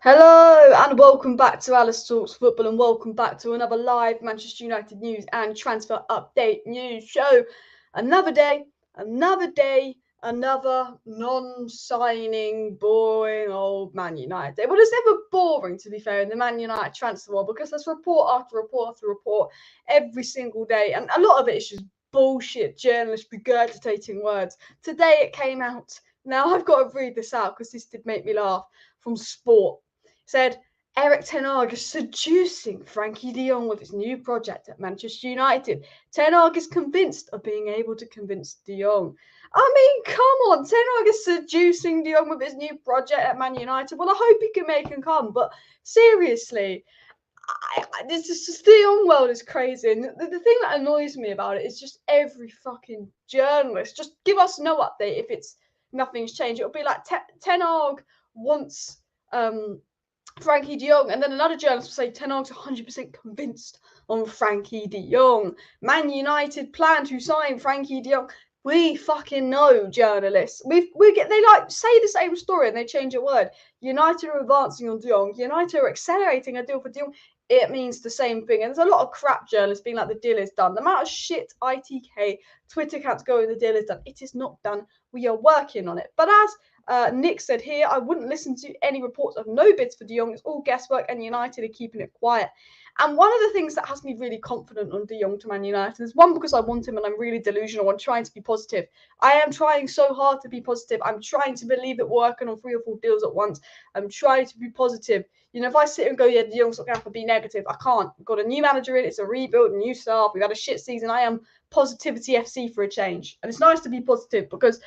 Hello and welcome back to Alice Talks Football and welcome back to another live Manchester United news and transfer update news show. Another day, another non-signing, boring old Man United day. Well, it's never boring, to be fair, in the Man United transfer world because there's report after report after report every single day, and a lot of it is just bullshit journalists regurgitating words. Today it came out. Now I've got to read this out because this did make me laugh. From Sport. Said Erik ten Hag is seducing Frenkie de Jong with his new project at Manchester United. Ten Hag is convinced of being able to convince de Jong. I mean, come on, Ten Hag is seducing de Jong with his new project at Man United. Well, I hope he can make him come, but seriously, this is de Jong world is crazy. And the thing that annoys me about it is just every fucking journalist just give us no update if it's nothing's changed. It'll be like Ten Hag wants Frenkie de Jong, and then another journalist will say Ten Hag's 100% convinced on Frenkie de Jong. Man United plan to sign Frenkie de Jong. We fucking know, journalists. They like say the same story and they change a word. United are advancing on de Jong. United are accelerating a deal for de Jong. It means the same thing. And there's a lot of crap journalists being like, the deal is done. The amount of shit ITK Twitter accounts going, the deal is done. It is not done. We are working on it. But as Nick said here, I wouldn't listen to any reports of no bids for de Jong. It's all guesswork, and United are keeping it quiet. And one of the things that has me really confident on de Jong to Man United is, one, because I want him and I'm really delusional. I'm trying to be positive. I am trying so hard to be positive. I'm trying to believe that we're working on 3 or 4 deals at once. I'm trying to be positive. You know, if I sit and go, yeah, de Jong's not going to have to be negative, I can't. We've got a new manager in. It's a rebuild, new staff. We've had a shit season. I am positivity FC for a change. And it's nice to be positive because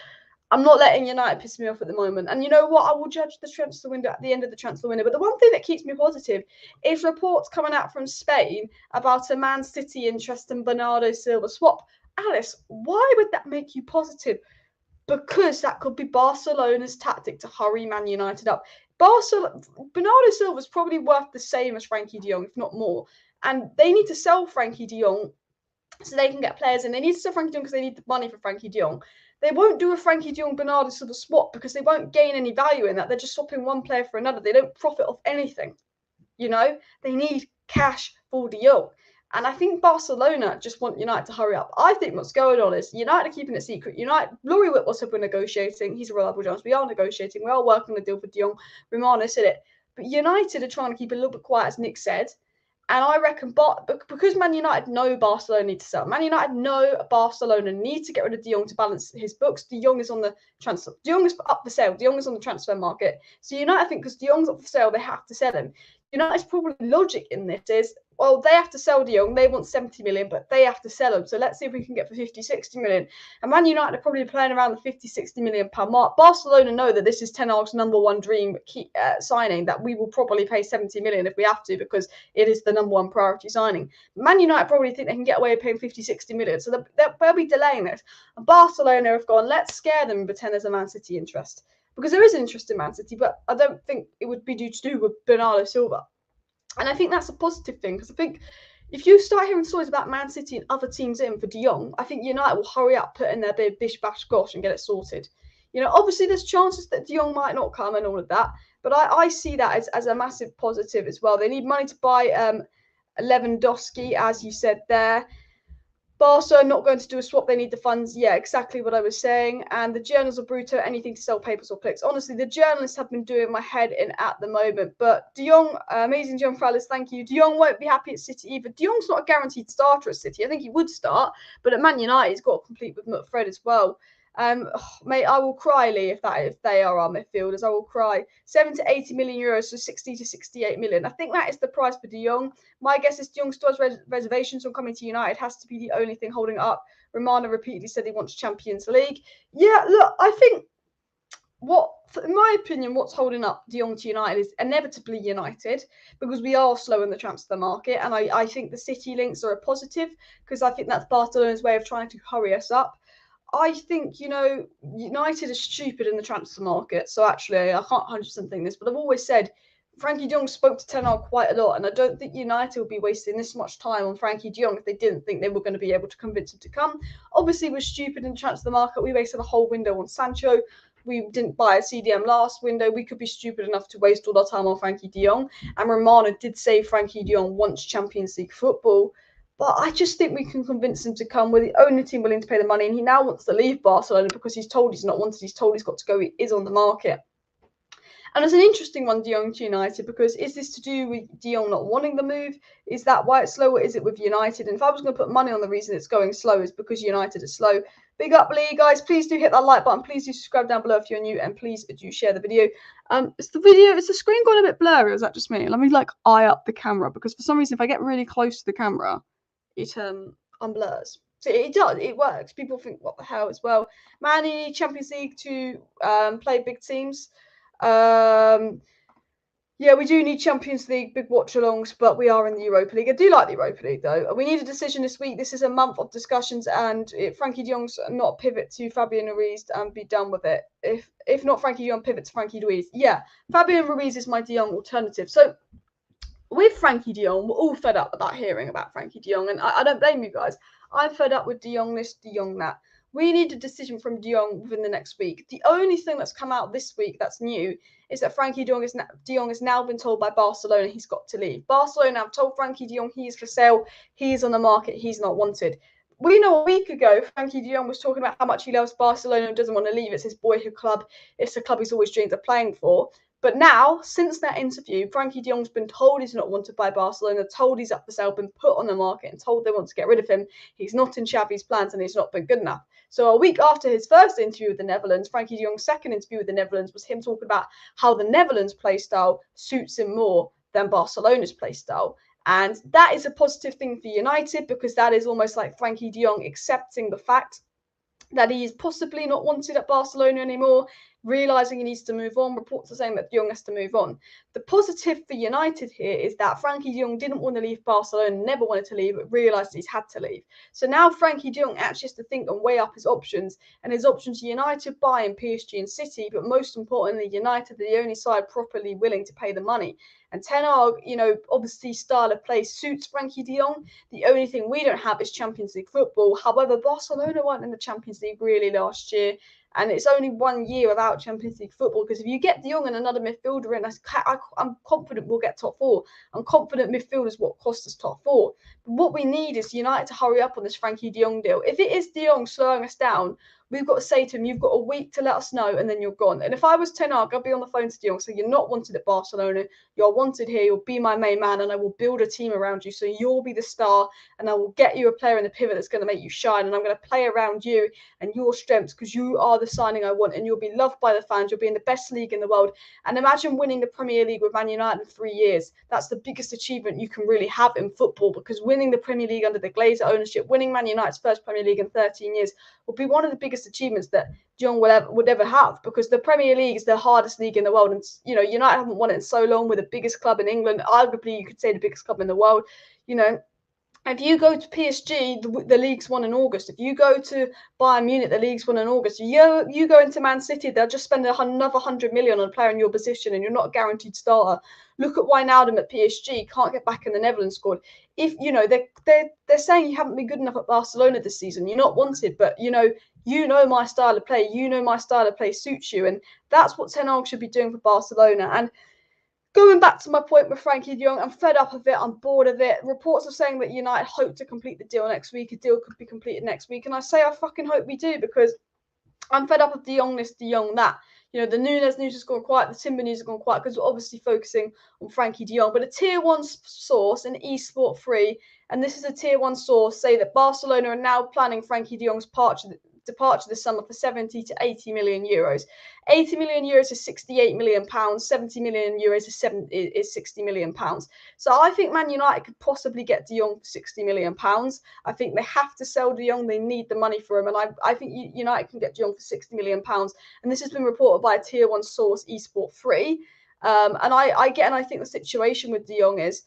I'm not letting United piss me off at the moment. And you know what? I will judge the transfer window at the end of the transfer window. But the one thing that keeps me positive is reports coming out from Spain about a Man City interest in Bernardo Silva swap. Alice, why would that make you positive? Because that could be Barcelona's tactic to hurry Man United up. Bernardo Silva is probably worth the same as Frenkie de Jong, if not more. And they need to sell Frenkie de Jong so they can get players in. They need to sell Frenkie de Jong because they need the money for Frenkie de Jong. They won't do a Frenkie de Jong Bernardo Silva swap because they won't gain any value in that. They're just swapping one player for another. They don't profit off anything. You know, they need cash for de Jong. And I think Barcelona just want United to hurry up. I think what's going on is United are keeping it secret. Laurie Whitwell said we're negotiating. He's a reliable journalist. We are negotiating. We are working on a deal for de Jong. Romano said it. But United are trying to keep it a little bit quiet, as Nick said. And I reckon, because Man United know Barcelona need to sell. Man United know Barcelona need to get rid of de Jong to balance his books. De Jong is on the transfer. De Jong is up for sale. De Jong is on the transfer market. So United think because de Jong's up for sale, they have to sell him. United's probably logic in this is, well, they have to sell de Jong. They want 70 million, but they have to sell him. So let's see if we can get for 50, 60 million. And Man United are probably playing around the 50, 60 million pound mark. Barcelona know that this is Ten Hag's number one dream signing, that we will probably pay 70 million if we have to because it is the number one priority signing. Man United probably think they can get away with paying 50, 60 million. So they'll be delaying this. And Barcelona have gone, let's scare them and pretend there's a Man City interest. Because there is an interest in Man City, but I don't think it would be due to do with Bernardo Silva. And I think that's a positive thing, because I think if you start hearing stories about Man City and other teams in for de Jong, I think United will hurry up, put in their big bish bash gosh and get it sorted. You know, obviously there's chances that de Jong might not come and all of that, but I see that as a massive positive as well. They need money to buy Lewandowski, as you said there. Barca are not going to do a swap. They need the funds. Yeah, exactly what I was saying. And the journals are brutal. Anything to sell papers or clicks. Honestly, the journalists have been doing my head in at the moment. But de Jong, amazing John Frallis, thank you. De Jong won't be happy at City either. De Jong's not a guaranteed starter at City. I think he would start, but at Man United, he's got to compete with Fred as well. Mate, I will cry, Lee, if they are our midfielders. I will cry. 70 to 80 million euros, so 60 to 68 million. I think that is the price for de Jong. My guess is de Jong still has reservations on coming to United. It has to be the only thing holding it up. Romano repeatedly said he wants Champions League. Yeah, look, I think in my opinion, what's holding up de Jong to United is inevitably United, because we are slow in the transfer market. And I think the City links are a positive, because I think that's Barcelona's way of trying to hurry us up. I think, you know, United is stupid in the transfer market. So actually, I can't 100% think this, but I've always said Frenkie de Jong spoke to Ten Hag quite a lot. And I don't think United will be wasting this much time on Frenkie de Jong if they didn't think they were going to be able to convince him to come. Obviously, we're stupid in the transfer market. We wasted a whole window on Sancho. we didn't buy a CDM last window, we could be stupid enough to waste all our time on Frenkie de Jong. And Romano did say Frenkie de Jong wants Champions League football. But I just think we can convince him to come. We're the only team willing to pay the money, and he now wants to leave Barcelona because he's told he's not wanted. He's told he's got to go. He is on the market. And it's an interesting one, De Jong to United, because is this to do with De Jong not wanting the move? Is that why it's slow, or is it with United? And if I was going to put money on the reason it's going slow, is because United is slow. Big up, Lee, guys. Please do hit that like button. Please do subscribe down below if you're new, and please do share the video. Is the screen gone a bit blurry, or is that just me? Let me eye up the camera, because for some reason, if I get really close to the camera, it unblurs. So it works. People think, what the hell, as well. Man, you need Champions League to play big teams. Yeah, we do need Champions League, big watch-alongs, but we are in the Europa League. I do like the Europa League, though. We need a decision this week. This is a month of discussions, and Frenkie de Jong's not pivot to Fabian Ruiz and be done with it. If not Frenkie de Jong, pivot to Frenkie Ruiz. Yeah, Fabian Ruiz is my de Jong alternative. So with Frenkie de Jong, we're all fed up about hearing about Frenkie de Jong, and I don't blame you guys. I'm fed up with de Jong this, de Jong that. We need a decision from de Jong within the next week. The only thing that's come out this week that's new is that Frenkie de Jong has now been told by Barcelona he's got to leave. Barcelona have told Frenkie de Jong he is for sale, he is on the market, he's not wanted. We know a week ago, Frenkie de Jong was talking about how much he loves Barcelona and doesn't want to leave. It's his boyhood club. It's the club he's always dreamed of playing for. But now, since that interview, Frenkie de Jong's been told he's not wanted by Barcelona, told he's up for sale, been put on the market and told they want to get rid of him. He's not in Xavi's plans and he's not been good enough. So a week after his first interview with the Netherlands, Frenkie de Jong's second interview with the Netherlands was him talking about how the Netherlands play style suits him more than Barcelona's play style. And that is a positive thing for United, because that is almost like Frenkie de Jong accepting the fact that he is possibly not wanted at Barcelona anymore, realising he needs to move on. Reports are saying that de Jong has to move on. The positive for United here is that Frenkie de Jong didn't want to leave Barcelona, never wanted to leave, but realised he's had to leave. So now Frenkie de Jong actually has to think and weigh up his options, and his options are United, Bayern, PSG and City, but most importantly, United are the only side properly willing to pay the money. And Ten Hag, obviously style of play suits Frenkie de Jong. The only thing we don't have is Champions League football. However, Barcelona weren't in the Champions League really last year. And it's only 1 year without Champions League football, because if you get de Jong and another midfielder in, I'm confident we'll get top four. I'm confident midfield is what cost us top four. But what we need is United to hurry up on this Frenkie de Jong deal. If it is de Jong slowing us down, we've got to say to him, you've got a week to let us know, and then you're gone. And if I was Ten Hag, I'd be on the phone to de Jong, so you're not wanted at Barcelona, you're wanted here, you'll be my main man, and I will build a team around you, so you'll be the star, and I will get you a player in the pivot that's going to make you shine, and I'm going to play around you and your strengths, because you are the signing I want, and you'll be loved by the fans, you'll be in the best league in the world. And imagine winning the Premier League with Man United in 3 years. That's the biggest achievement you can really have in football, because winning the Premier League under the Glazer ownership, winning Man United's first Premier League in 13 years, will be one of the biggest achievements that de Jong would ever have, because the Premier League is the hardest league in the world, and United haven't won it in so long. We're the biggest club in England, arguably you could say the biggest club in the world. If you go to PSG, the league's won in August. If you go to Bayern Munich, the league's won in August. You go into Man City, they'll just spend another 100 million on a player in your position, and you're not a guaranteed starter. Look at Wijnaldum at PSG, can't get back in the Netherlands squad. If they're saying you haven't been good enough at Barcelona this season, you're not wanted, but my style of play, my style of play suits you, and that's what Ten Hag should be doing for Barcelona. And going back to my point with Frenkie de Jong, I'm fed up of it. I'm bored of it. Reports are saying that United hope to complete the deal next week. A deal could be completed next week. And I say I fucking hope we do, because I'm fed up of de Jong this, de Jong that. The Nunes news has gone quiet. The Timber news has gone quiet, because we're obviously focusing on Frenkie de Jong. But a tier 1 source, an eSport 3, and this is a tier 1 source, say that Barcelona are now planning Frenkie de Jong's departure this summer for 70 to 80 million euros. 80 million euros is 68 million pounds. 70 million euros is 60 million pounds. So I think Man United could possibly get de Jong for 60 million pounds. I think they have to sell de Jong. They need the money for him, and I think United can get de Jong for 60 million pounds. And this has been reported by a tier 1 source, eSport 3. And I think the situation with de Jong is,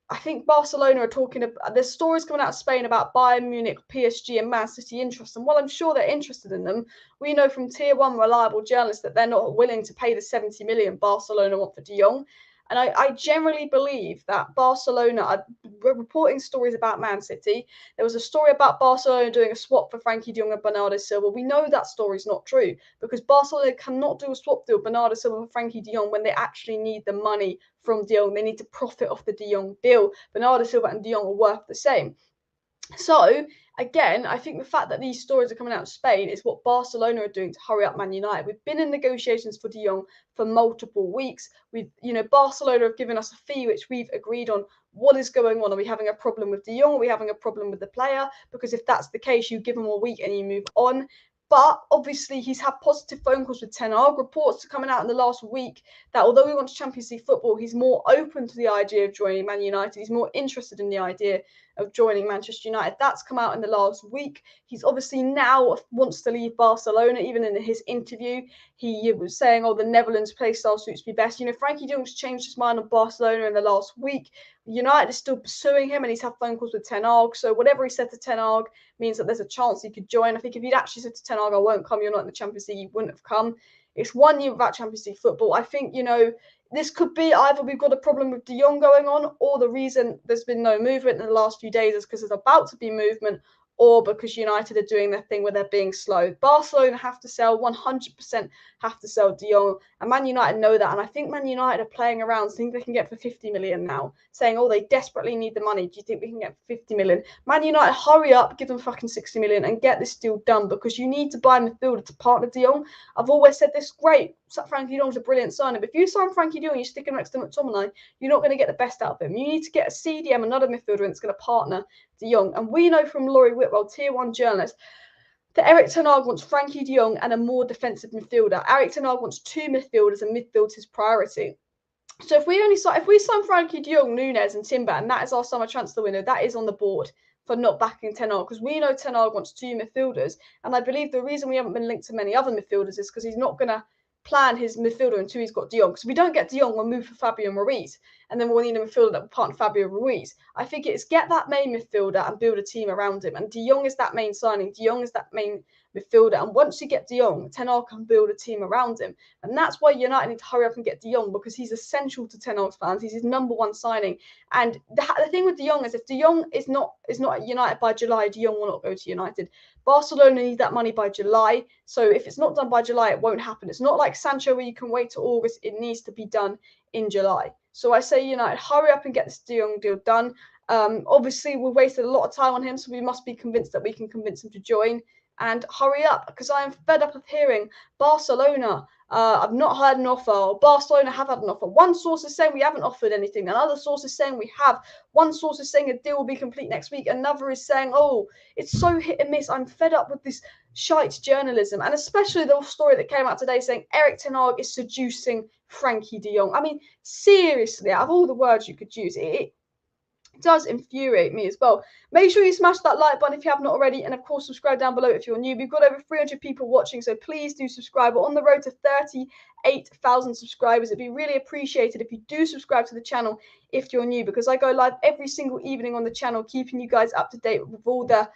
I think Barcelona are talking about, there's stories coming out of Spain about Bayern Munich, PSG and Man City interest. And while I'm sure they're interested in them, we know from tier 1 reliable journalists that they're not willing to pay the 70 million Barcelona want for de Jong. And I generally believe that Barcelona are reporting stories about Man City. There was a story about Barcelona doing a swap for Frenkie de Jong and Bernardo Silva. We know that story's not true because Barcelona cannot do a swap deal Bernardo Silva for Frenkie de Jong when they actually need the money from de Jong. They need to profit off the de Jong deal. Bernardo Silva and de Jong are worth the same. So, again, I think the fact that these stories are coming out of Spain is what Barcelona are doing to hurry up Man United. We've been in negotiations for de Jong for multiple weeks. Barcelona have given us a fee which we've agreed on. What is going on? Are we having a problem with de Jong? Are we having a problem with the player? Because if that's the case, you give him a week and you move on. But obviously, he's had positive phone calls with Ten Hag. Reports are coming out in the last week that although he wants Champions League football, he's more open to the idea of joining Man United. He's more interested in the idea of joining Manchester United. That's come out in the last week. He's obviously now wants to leave Barcelona. Even in his interview, he was saying, "Oh, the Netherlands play style suits me best." Frenkie de Jong's changed his mind on Barcelona in the last week. United is still pursuing him, and he's had phone calls with Ten Hag. So whatever he said to Ten Hag means that there's a chance he could join. I think if he'd actually said to Ten Hag, "I won't come, you're not in the Champions League," he wouldn't have come. It's 1 year without Champions League football. I think, this could be either we've got a problem with de Jong going on, or the reason there's been no movement in the last few days is because there's about to be movement, or because United are doing their thing where they're being slow. Barcelona have to sell, 100% have to sell de Jong, and Man United know that. And I think Man United are playing around, think they can get for 50 million now, saying, "Oh, they desperately need the money. Do you think we can get for 50 million? Man United, hurry up, give them fucking 60 million and get this deal done, because you need to buy a midfielder to partner de Jong. I've always said this, great, Frenkie de Jong's a brilliant signing, but if you sign Frenkie de Jong, you stick him next to McTominay, you're not going to get the best out of him. You need to get a CDM, another midfielder, and it's going to partner de Jong." And we know from Laurie Whitwell, Tier 1 journalist, that Erik ten Hag wants Frenkie de Jong and a more defensive midfielder. Erik ten Hag wants 2 midfielders, and midfield's his priority. So if we sign Frenkie de Jong, Nunes, and Timber, and that is our summer transfer window, that is on the board for not backing Ten Hag, because we know Ten Hag wants 2 midfielders, and I believe the reason we haven't been linked to many other midfielders is because he's not going to plan his midfielder until he's got de Jong. Because if we don't get de Jong, we'll move for Fabio Ruiz, and then we'll need a midfielder that will partner Fabio Ruiz. I think it's get that main midfielder and build a team around him, and de Jong is that main signing. De Jong is that main midfielder, and once you get de Jong, Ten Hag can build a team around him, and that's why United need to hurry up and get de Jong, because he's essential to Ten Hag's plans. He's his #1 signing, and the thing with de Jong is if de Jong is not at United by July, de Jong will not go to United. Barcelona need that money by July, so if it's not done by July, it won't happen. It's not like Sancho where you can wait till August. It needs to be done in July. So I say United, hurry up and get this de Jong deal done. Obviously, we wasted a lot of time on him, so we must be convinced that we can convince him to join. And hurry up, because I am fed up of hearing Barcelona, I've not heard an offer, or Barcelona have had an offer. One source is saying we haven't offered anything, another source is saying we have. One source is saying a deal will be complete next week, another is saying, oh, it's so hit and miss. I'm fed up with this shite journalism, and especially the story that came out today saying Erik ten Hag is seducing Frenkie de Jong. I mean, seriously, out of all the words you could use, it does infuriate me as well. Make sure you smash that like button if you have not already, and of course subscribe down below if you're new. We've got over 300 people watching, so please do subscribe. We're on the road to 38,000 subscribers. It'd be really appreciated if you do subscribe to the channel if you're new, because I go live every single evening on the channel, keeping you guys up to date with all the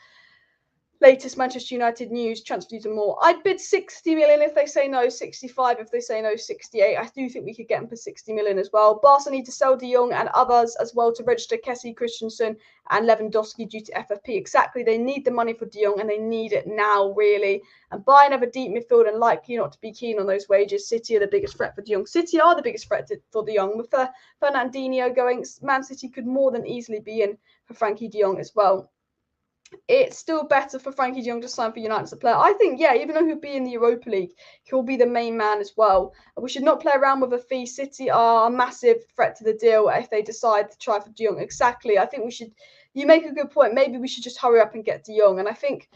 latest Manchester United news, transfer news and more. I'd bid 60 million if they say no, 65 if they say no, 68. I do think we could get them for 60 million as well. Barca need to sell de Jong and others as well to register Kessie, Christensen and Lewandowski due to FFP. Exactly, they need the money for de Jong and they need it now, really. And buy another deep midfield, and likely not to be keen on those wages. City are the biggest threat for de Jong. City are the biggest threat for de Jong. With Fernandinho going, Man City could more than easily be in for Frenkie de Jong as well. It's still better for Frenkie de Jong to sign for United as a player. I think, yeah, even though he'll be in the Europa League, he'll be the main man as well. We should not play around with a fee. City are a massive threat to the deal if they decide to try for de Jong. Exactly. I think we should, you make a good point. Maybe we should just hurry up and get de Jong. And I think,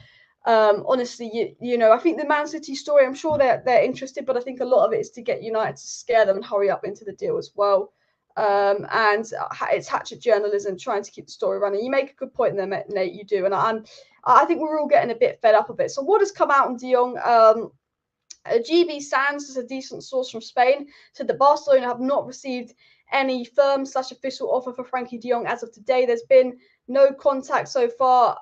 honestly, I think the Man City story, I'm sure they're interested, but I think a lot of it is to get United to scare them and hurry up into the deal as well. And it's hatchet journalism trying to keep the story running. You make a good point there, Nate, you do, and I think we're all getting a bit fed up of it. So what has come out on de Jong? GB Sands is a decent source from Spain, said that Barcelona have not received any firm/official offer for Frenkie de Jong as of today. There's been no contact so far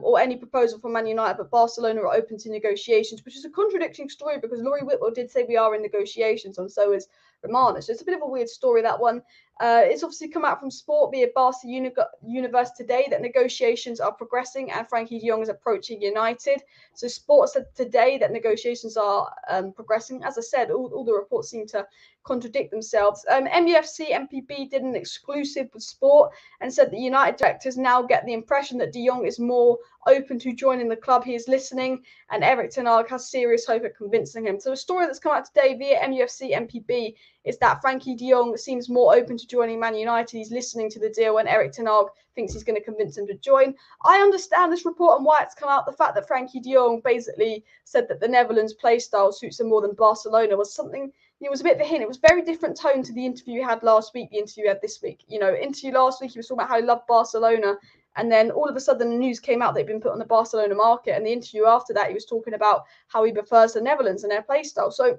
or any proposal from Man United, but Barcelona are open to negotiations, which is a contradicting story because Laurie Whitwell did say we are in negotiations, and so is Romano. So it's a bit of a weird story, that one. It's obviously come out from Sport via Barca Universe today that negotiations are progressing and Frenkie de Jong is approaching United. So Sport said today that negotiations are progressing. As I said, all the reports seem to contradict themselves. MUFC MPB did an exclusive with Sport and said that United directors now get the impression that de Jong is more open to joining the club. He is listening, and Erik ten Hag has serious hope of convincing him. So a story that's come out today via MUFC MPB is that Frenkie de Jong seems more open to joining Man United. He's listening to the deal, and Erik ten Hag thinks he's going to convince him to join. I understand this report and why it's come out. The fact that Frenkie de Jong basically said that the Netherlands play style suits him more than Barcelona was something. It was a bit of a hint. It was a very different tone to the interview he had last week, the interview he had this week. Interview last week, he was talking about how he loved Barcelona. And then all of a sudden, the news came out that he'd been put on the Barcelona market. And the interview after that, he was talking about how he prefers the Netherlands and their play style. So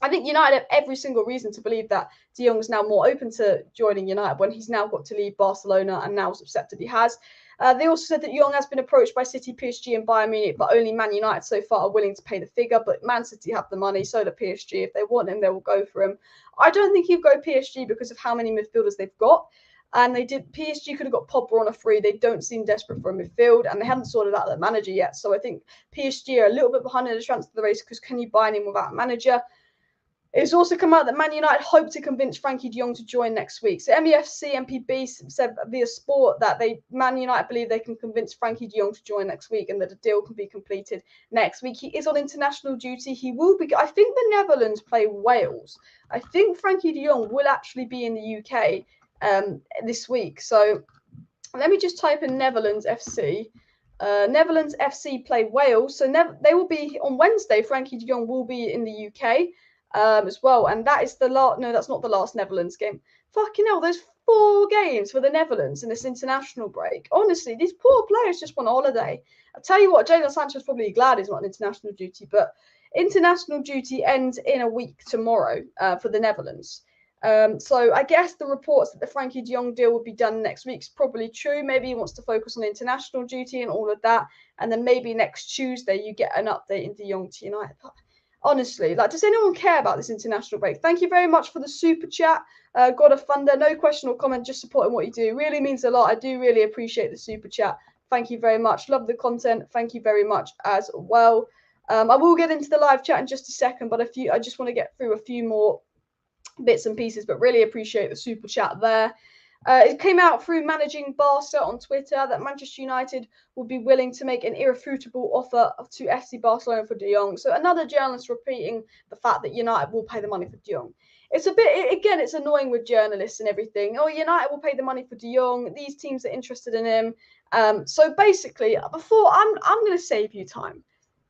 I think United have every single reason to believe that de Jong is now more open to joining United when he's now got to leave Barcelona and now accepted he has. They also said that Jong has been approached by City, PSG and Bayern Munich, but only Man United so far are willing to pay the figure. But Man City have the money, so do PSG. If they want him, they will go for him. I don't think he'll go PSG because of how many midfielders they've got. And PSG could have got Pogba on a free. They don't seem desperate for a midfield, and they haven't sorted out their manager yet. So I think PSG are a little bit behind in the transfer race because can you buy him without a manager? It's also come out that Man United hope to convince Frenkie de Jong to join next week. So MUFC MPB said via Sport that Man United believe they can convince Frenkie de Jong to join next week and that a deal can be completed next week. He is on international duty. He will be. I think the Netherlands play Wales. I think Frenkie de Jong will actually be in the UK this week. So let me just type in Netherlands FC. Netherlands FC play Wales. So they will be on Wednesday. Frenkie de Jong will be in the UK. As well, and that is the last. No, that's not the last Netherlands game. Fucking hell, there's 4 games for the Netherlands in this international break. Honestly, these poor players just want a holiday. I tell you what, Jadon Sancho's probably glad he's not on international duty, but international duty ends in a week tomorrow for the Netherlands. So I guess the reports that the Frenkie de Jong deal will be done next week is probably true. Maybe he wants to focus on international duty and all of that, and then maybe next Tuesday you get an update in de Jong to United. Honestly, does anyone care about this international break? Thank you very much for the super chat. God of Thunder, no question or comment, just supporting what you do. Really means a lot. I do really appreciate the super chat. Thank you very much. Love the content. Thank you very much as well. I will get into the live chat in just a second, but I just want to get through a few more bits and pieces, but really appreciate the super chat there. It came out through Managing Barca on Twitter that Manchester United will be willing to make an irrefutable offer to FC Barcelona for de Jong. So another journalist repeating the fact that United will pay the money for de Jong. It's a bit, again, it's annoying with journalists and everything. Oh, United will pay the money for de Jong. These teams are interested in him. So basically, before I'm going to save you time.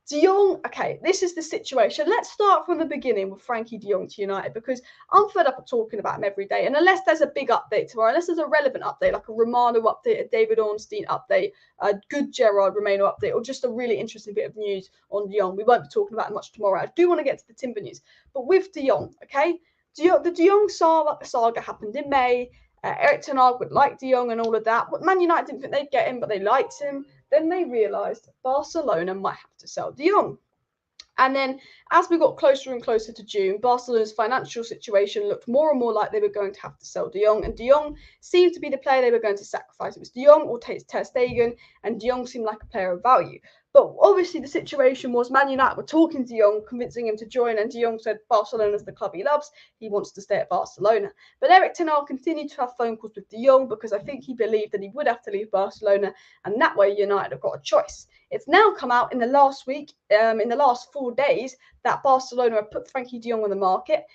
De Jong, okay, this is the situation. Let's start from the beginning with Frenkie de Jong to United because I'm fed up of talking about him every day. And unless there's a big update tomorrow, unless there's a relevant update, like a Romano update, a David Ornstein update, a good Gerard Romano update, or just a really interesting bit of news on de Jong, we won't be talking about it much tomorrow. I do want to get to the Timber news. But with de Jong, okay, the de Jong saga happened in May. Erik ten Hag would like de Jong and all of that. But Man United didn't think they'd get him, but they liked him. Then they realised Barcelona might have to sell de Jong. And then as we got closer and closer to June, Barcelona's financial situation looked more and more like they were going to have to sell de Jong. And de Jong seemed to be the player they were going to sacrifice. It was de Jong or Ter Stegen, and de Jong seemed like a player of value. But obviously the situation was Man United were talking to de Jong, convincing him to join, and de Jong said Barcelona's the club he loves. He wants to stay at Barcelona. But Erik ten Hag continued to have phone calls with de Jong because I think he believed that he would have to leave Barcelona, and that way United have got a choice. It's now come out in the last week, in the last 4 days, that Barcelona have put Frenkie de Jong on the market.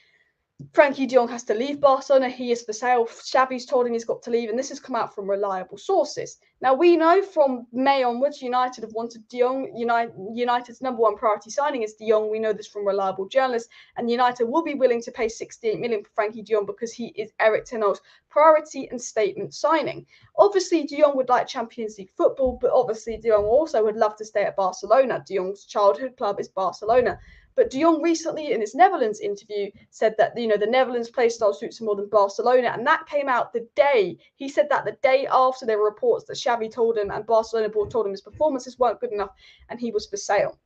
Frenkie de Jong has to leave Barcelona. He is for sale. Xavi's told him he's got to leave, and this has come out from reliable sources. Now, we know from May onwards, United have wanted de Jong. United's #1 priority signing is de Jong. We know this from reliable journalists, and United will be willing to pay 68 million for Frenkie de Jong because he is Erik ten Hag's priority and statement signing. Obviously, de Jong would like Champions League football, but obviously de Jong also would love to stay at Barcelona. De Jong's childhood club is Barcelona. But de Jong recently, in his Netherlands interview, said that the Netherlands play style suits him more than Barcelona, and that came out the day. He said that the day after there were reports that Xavi told him and Barcelona board told him his performances weren't good enough, and he was for sale.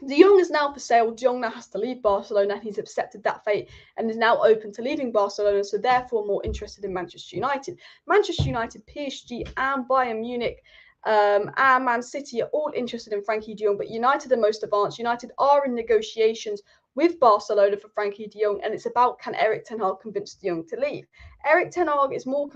De Jong is now for sale. De Jong now has to leave Barcelona, and he's accepted that fate and is now open to leaving Barcelona, so therefore more interested in Manchester United. Manchester United, PSG, and Bayern Munich and Man City are all interested in Frenkie de Jong, but United are most advanced. United are in negotiations with Barcelona for Frenkie de Jong, and it's about, can Erik ten Hag convince de Jong to leave? Erik ten Hag is more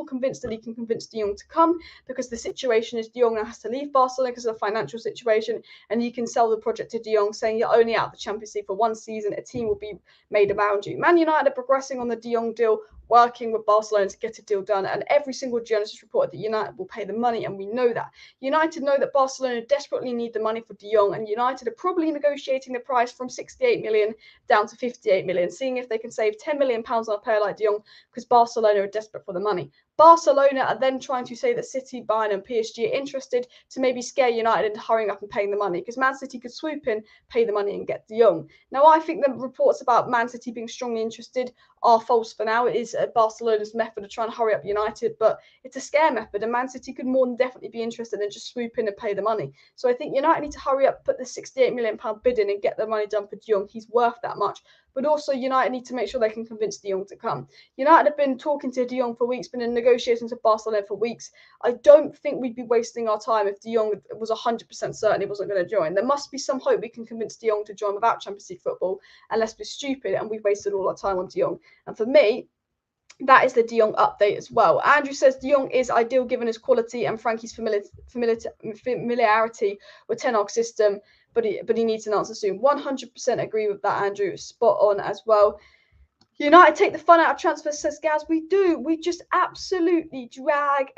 convinced that he can convince de Jong to come, because the situation is de Jong has to leave Barcelona because of the financial situation, and you can sell the project to de Jong saying you're only out of the Champions League for one season, a team will be made around you. Man United are progressing on the de Jong deal, working with Barcelona to get a deal done, and every single journalist has reported that United will pay the money, and we know that. United know that Barcelona desperately need the money for de Jong, and United are probably negotiating the price from 68 million down to 58 million, seeing if they can save 10 million pounds on a player like de Jong, because Barcelona are desperate for the money. Barcelona are then trying to say that City, Bayern, and PSG are interested to maybe scare United into hurrying up and paying the money, because Man City could swoop in, pay the money, and get de Jong. Now, I think the reports about Man City being strongly interested are false for now. It is Barcelona's method of trying to hurry up United, but it's a scare method, and Man City could more than definitely be interested in just swoop in and pay the money. So I think United need to hurry up, put the £68 million bid in, and get the money done for de Jong. He's worth that much. But also, United need to make sure they can convince de Jong to come. United have been talking to de Jong for weeks, been in negotiations with Barcelona for weeks. I don't think we'd be wasting our time if de Jong was 100% certain he wasn't going to join. There must be some hope we can convince de Jong to join without Champions League football, unless we're stupid and we've wasted all our time on de Jong. And for me, that is the de Jong update as well. Andrew says de Jong is ideal given his quality and Frankie's familiarity with Ten Hag's system, but he needs an answer soon. 100% agree with that, Andrew. Spot on as well. United take the fun out of transfers, says Gaz. We do. We just absolutely drag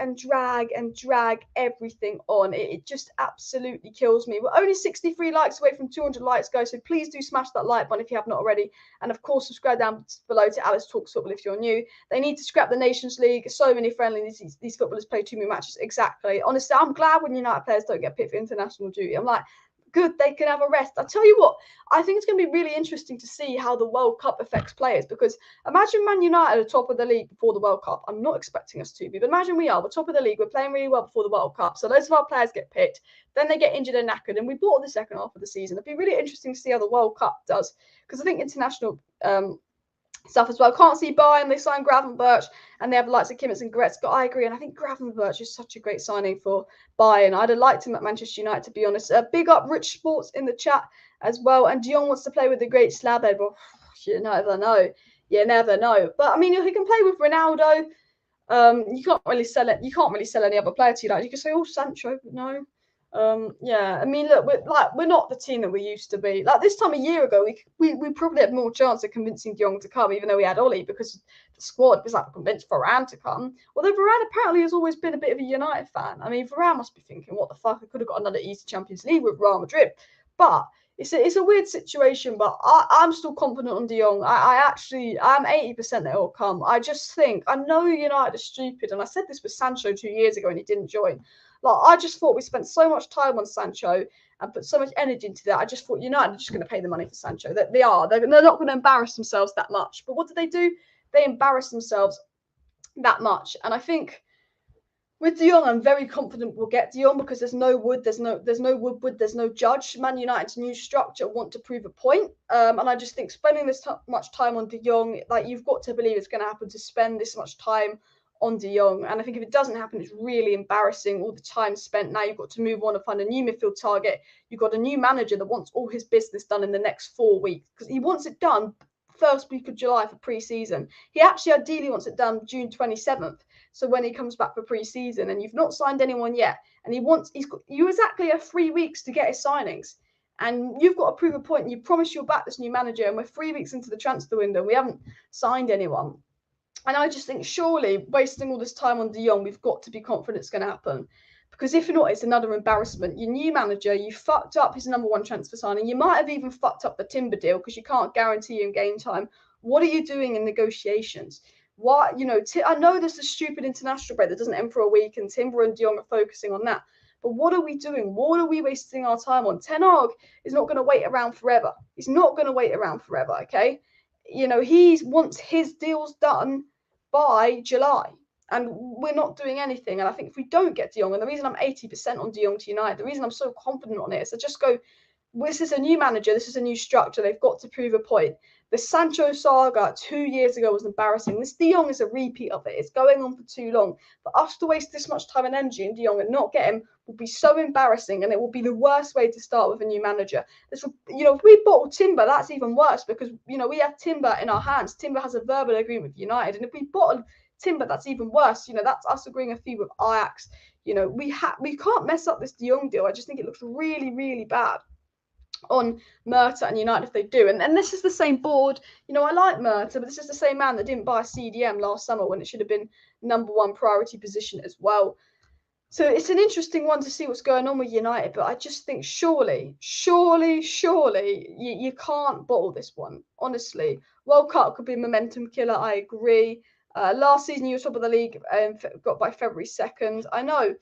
everything on. It just absolutely kills me. We're only 63 likes away from 200 likes, guys, so please do smash that like button if you have not already. And of course, subscribe down below to Alice Talks Football if you're new. They need to scrap the Nations League. So many friendlies. These footballers play too many matches. Exactly. Honestly, I'm glad when United players don't get picked for international duty. I'm like, good, they can have a rest. I tell you what, I think it's going to be really interesting to see how the World Cup affects players, because imagine Man United are top of the league before the World Cup. I'm not expecting us to be, but imagine we're top of the league, we're playing really well before the World Cup, so loads of our players get picked, then they get injured and knackered, and we bought the second half of the season. It'd be really interesting to see how the World Cup does, because I think international stuff as well. Can't see Bayern, they signed Gravenberch, and they have the likes of Kimmich and Goretzka. I agree, and I think Gravenberch is such a great signing for Bayern. I'd have liked him at Manchester United, to be honest. Big up Rich Sports in the chat as well, and de Jong wants to play with the great Slabhead. Well, you never know. You never know. But I mean, he can play with Ronaldo. You can't really sell it. You can't really sell any other player to United. You can say, oh, Sancho, but no. Yeah, I mean, look, we're not the team that we used to be. Like this time a year ago, we probably had more chance of convincing de Jong to come, even though we had Ollie, because the squad was like convinced Varane to come. Although Varane apparently has always been a bit of a United fan. I mean, Varane must be thinking, what the fuck? I could have got another easy Champions League with Real Madrid. But it's a weird situation. But I'm still confident on de Jong. I'm 80% that he'll come. I just think, I know United are stupid, and I said this with Sancho 2 years ago and he didn't join. Like, I just thought we spent so much time on Sancho and put so much energy into that. I just thought United are just going to pay the money for Sancho. They are. They're not going to embarrass themselves that much. But what do? They embarrass themselves that much. And I think with de Jong, I'm very confident we'll get de Jong, because there's no Wood, there's no Woodward, there's no Judge. Man United's new structure want to prove a point. And I just think spending this much time on de Jong, like, you've got to believe it's going to happen, to spend this much time on de Jong. And I think if it doesn't happen, it's really embarrassing, all the time spent. Now you've got to move on and find a new midfield target. You've got a new manager that wants all his business done in the next 4 weeks, because he wants it done first week of July for pre-season. He actually ideally wants it done June 27th. So when he comes back for pre-season, and you've not signed anyone yet, and you exactly have 3 weeks to get his signings. And you've got to prove a point. You promise you'll back this new manager, and we're 3 weeks into the transfer window. We haven't signed anyone. And I just think, surely, wasting all this time on de Jong, we've got to be confident it's going to happen. Because if not, it's another embarrassment. Your new manager, you fucked up his #1 transfer signing. You might have even fucked up the Timber deal, because you can't guarantee him game time. What are you doing in negotiations? What, I know there's a stupid international break that doesn't end for a week, and Timber and de Jong are focusing on that. But what are we doing? What are we wasting our time on? Ten Hag is not going to wait around forever. He's not going to wait around forever, okay? He wants his deals done by July, and we're not doing anything. And I think if we don't get de Jong, and the reason I'm 80% on de Jong to United, the reason I'm so confident on it is I just go, this is a new manager, this is a new structure, they've got to prove a point. The Sancho saga 2 years ago was embarrassing. This De Jong is a repeat of it. It's going on for too long. For us to waste this much time and energy in De Jong and not get him will be so embarrassing, and it will be the worst way to start with a new manager. This will, if we bottle Timber, that's even worse, because we have Timber in our hands. Timber has a verbal agreement with United, and if we bottle Timber, that's even worse. That's us agreeing a fee with Ajax. We can't mess up this De Jong deal. I just think it looks really, really bad on Murta and United if they do. And this is the same board. I like Murta, but this is the same man that didn't buy CDM last summer when it should have been #1 priority position as well. So it's an interesting one to see what's going on with United, but I just think surely, you can't bottle this one. Honestly, World Cup could be a momentum killer. I agree. Last season you were top of the league and got by February 2nd. I know.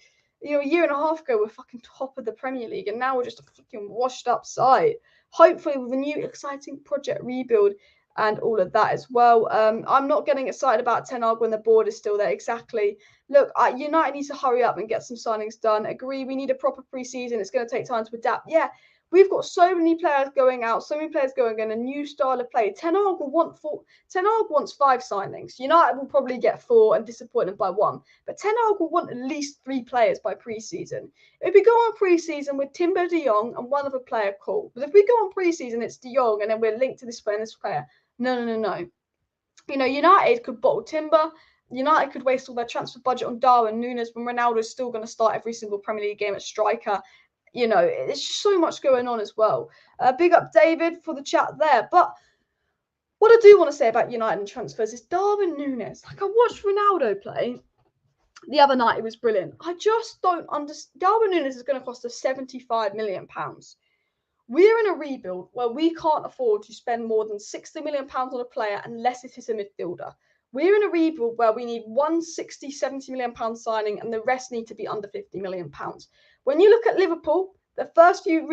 A year and a half ago, we're fucking top of the Premier League, and now we're just a fucking washed up side. Hopefully, with a new exciting project rebuild and all of that as well. I'm not getting excited about Ten Hag when the board is still there. Exactly. Look, United needs to hurry up and get some signings done. Agree, we need a proper pre-season. It's going to take time to adapt. Yeah, we've got so many players going out, so many players going in, a new style of play. Ten Hag wants 5 signings. United will probably get 4 and disappoint them by 1. But Ten Hag will want at least 3 players by pre-season. If we go on pre-season with Timber, De Jong, and one other player, cool. But if we go on pre-season, it's De Jong, and then we're linked to this player and this player. No. United could bottle Timber. United could waste all their transfer budget on Darwin Núñez when Ronaldo's still going to start every single Premier League game at striker. It's just so much going on as well. Big up David for the chat there. But what I do want to say about United and transfers is Darwin Núñez. I watched Ronaldo play the other night. It was brilliant. I just don't understand. Darwin Núñez is going to cost us £75 million. We're in a rebuild where we can't afford to spend more than £60 million on a player unless it is a midfielder. We're in a rebuild where we need one £60-70 million signing, and the rest need to be under £50 million. When you look at Liverpool, the first few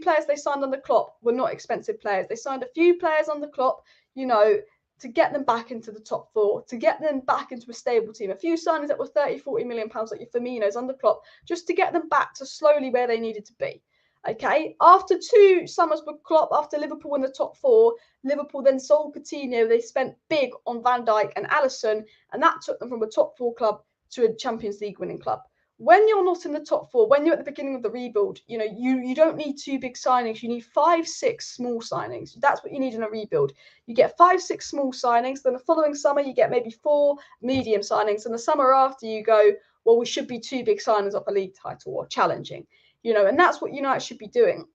players they signed under Klopp were not expensive players. They signed a few players under Klopp, to get them back into the top 4, to get them back into a stable team. A few signings that were £30-40 million, like your Firminos under Klopp, just to get them back to slowly where they needed to be. Okay, after 2 summers with Klopp, after Liverpool in the top 4, Liverpool then sold Coutinho. They spent big on Van Dijk and Alisson, and that took them from a top 4 club to a Champions League winning club. When you're not in the top 4, when you're at the beginning of the rebuild, you don't need 2 big signings. You need 5-6 small signings. That's what you need in a rebuild. You get 5-6 small signings. Then the following summer, you get maybe 4 medium signings. And the summer after, you go, well, we should be 2 big signings off a league title or challenging. And that's what United should be doing.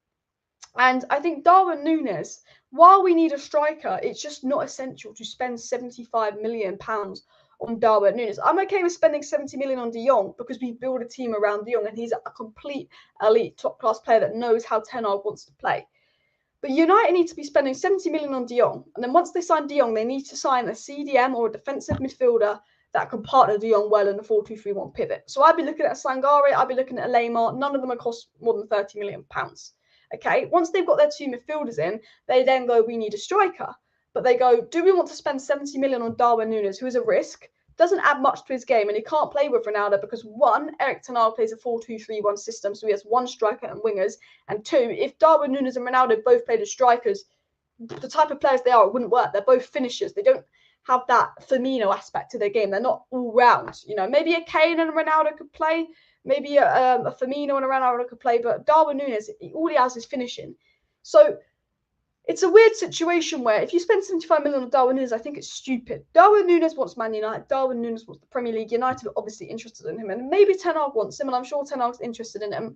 And I think Darwin Núñez, while we need a striker, it's just not essential to spend £75 million on Darwin Núñez. I'm okay with spending 70 million on De Jong because we build a team around De Jong, and he's a complete elite top-class player that knows how Ten Hag wants to play. But United need to be spending 70 million on De Jong, and then once they sign De Jong, they need to sign a CDM or a defensive midfielder that can partner De Jong well in the 4-2-3-1 pivot. So I'd be looking at a Sangare, I'd be looking at a Lamar. None of them will cost more than £30 million. Okay, once they've got their 2 midfielders in, they then go, we need a striker. But they go, do we want to spend 70 million on Darwin Núñez, who is a risk, doesn't add much to his game, and he can't play with Ronaldo because 1, Erik ten Hag plays a 4-2-3-1 system, so he has 1 striker and wingers, and 2, if Darwin Núñez and Ronaldo both played as strikers, the type of players they are, it wouldn't work. They're both finishers. They don't have that Firmino aspect to their game. They're not all round. Maybe a Kane and a Ronaldo could play. Maybe a Firmino and a Ronaldo could play. But Darwin Núñez, all he has is finishing. So it's a weird situation where if you spend 75 million on Darwin Núñez, I think it's stupid. Darwin Núñez wants Man United. Darwin Núñez wants the Premier League. United are obviously interested in him. And maybe Ten Hag wants him, and I'm sure Ten Hag's interested in him.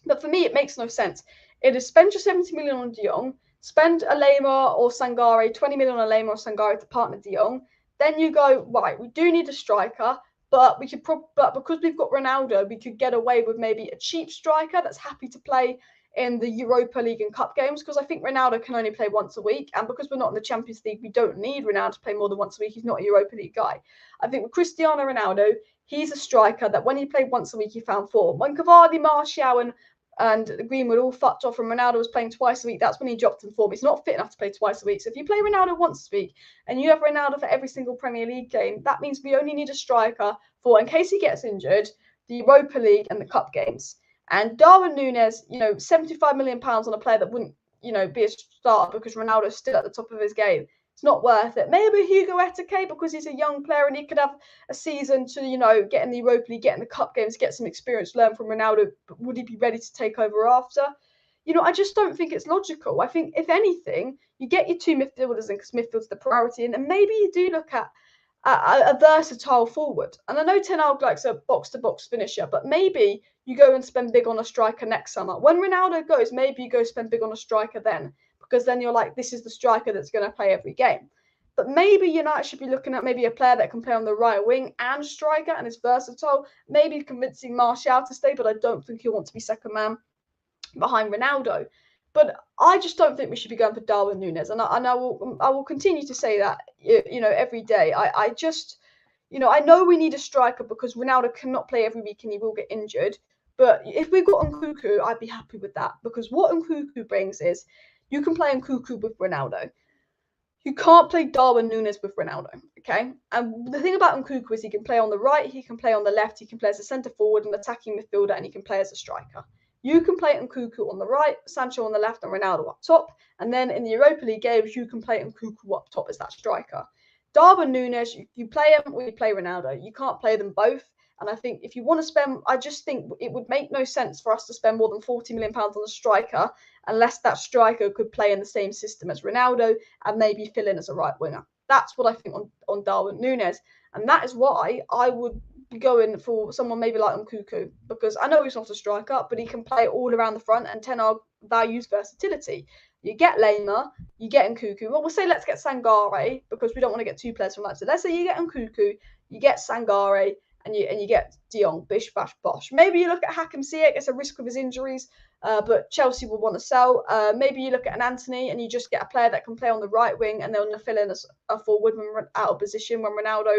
But for me, it makes no sense. It is spend your 70 million on De Jong, spend a Lamar or Sangare, 20 million on a Lamar or Sangare to partner De Jong. Then you go, right, we do need a striker, but we could but because we've got Ronaldo, we could get away with maybe a cheap striker that's happy to play in the Europa League and Cup games, because I think Ronaldo can only play once a week, and because we're not in the Champions League, we don't need Ronaldo to play more than once a week. He's not a Europa League guy. I think with Cristiano Ronaldo, he's a striker that when he played once a week, he found form. When Cavani, Martial, and Greenwood all fucked off and Ronaldo was playing twice a week, that's when he dropped in form. He's not fit enough to play twice a week. So if you play Ronaldo once a week and you have Ronaldo for every single Premier League game, that means we only need a striker for, in case he gets injured, the Europa League and the Cup games. And Darwin Núñez, you know, £75 million on a player that wouldn't, you know, be a starter because Ronaldo's still at the top of his game. It's not worth it. Maybe Hugo Ekitike because he's a young player and he could have a season to, you know, get in the Europa League, get in the cup games, get some experience, learn from Ronaldo. But would he be ready to take over after? You know, I just don't think it's logical. I think, if anything, you get your two midfielders in because midfield's the priority, and then maybe you do look at a versatile forward. And I know Ten Hag likes a box-to-box finisher, but maybe you go and spend big on a striker next summer. When Ronaldo goes, maybe you go spend big on a striker then, because then you're like, this is the striker that's going to play every game. But maybe United should be looking at maybe a player that can play on the right wing and striker and is versatile. Maybe convincing Martial to stay, but I don't think he'll want to be second man behind Ronaldo. But I just don't think we should be going for Darwin Núñez, and I will continue to say that, you know, every day. I just, you know, I know we need a striker because Ronaldo cannot play every week and he will get injured. But if we got Nkunku, I'd be happy with that, because what Nkunku brings is you can play Nkunku with Ronaldo. You can't play Darwin Núñez with Ronaldo, okay? And the thing about Nkunku is he can play on the right, he can play on the left, he can play as a centre forward, an attacking midfielder, and he can play as a striker. You can play Nkunku on the right, Sancho on the left, and Ronaldo up top. And then in the Europa League games, you can play Nkunku up top as that striker. Darwin Núñez, you play him or you play Ronaldo. You can't play them both. And I think if you want to spend, I just think it would make no sense for us to spend more than £40 million on a striker unless that striker could play in the same system as Ronaldo and maybe fill in as a right winger. That's what I think on Darwin Núñez. And that is why I would be going for someone maybe like Nkunku, because I know he's not a striker, but he can play all around the front, and Ten Hag values versatility. You get Laymer, you get Nkunku. Well, we'll say let's get Sangare, because we don't want to get two players from Leipzig. Let's say you get Nkunku, you get Sangare, and you get De Jong, bish, bash, bosh. Maybe you look at Hakim Ziyech, it's a risk of his injuries, but Chelsea will want to sell. Maybe you look at an Antony and you just get a player that can play on the right wing and they'll fill in as a forward when we're out of position when Ronaldo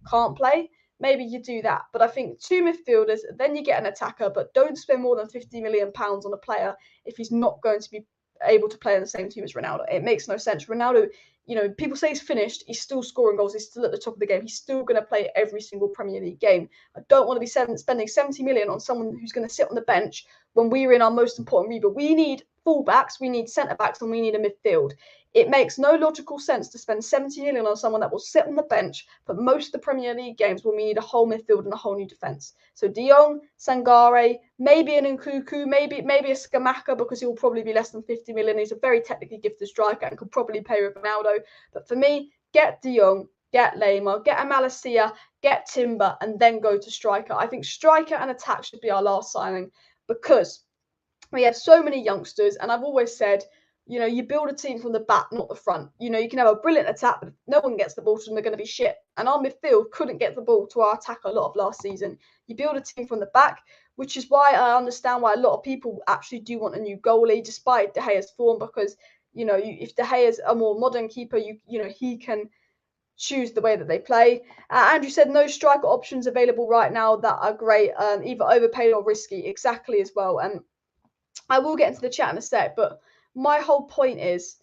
can't play. Maybe you do that. But I think two midfielders, then you get an attacker, but don't spend more than £50 million on a player if he's not going to be able to play in the same team as Ronaldo. It makes no sense. Ronaldo, you know, people say he's finished. He's still scoring goals. He's still at the top of the game. He's still going to play every single Premier League game. I don't want to be spending 70 million on someone who's going to sit on the bench when we're in our most important rebuild. We need fullbacks, we need centre-backs, and we need a midfield. It makes no logical sense to spend 70 million on someone that will sit on the bench for most of the Premier League games when we need a whole midfield and a whole new defence. So De Jong, Sangare, maybe an Nkunku, maybe a Scamacca, because he will probably be less than 50 million. He's a very technically gifted striker and could probably pay with Ronaldo. But for me, get De Jong, get Laymer, get a Malacia, get Timber, and then go to striker. I think striker and attack should be our last signing, because we have so many youngsters, and I've always said, you know, you build a team from the back, not the front. You know, you can have a brilliant attack, but if no one gets the ball to them, they're going to be shit. And our midfield couldn't get the ball to our attack a lot of last season. You build a team from the back, which is why I understand why a lot of people actually do want a new goalie, despite De Gea's form, because, you know, if De Gea is a more modern keeper, you know, he can choose the way that they play. Andrew said no striker options available right now that are great, either overpaid or risky. Exactly as well. And I will get into the chat in a sec, but my whole point is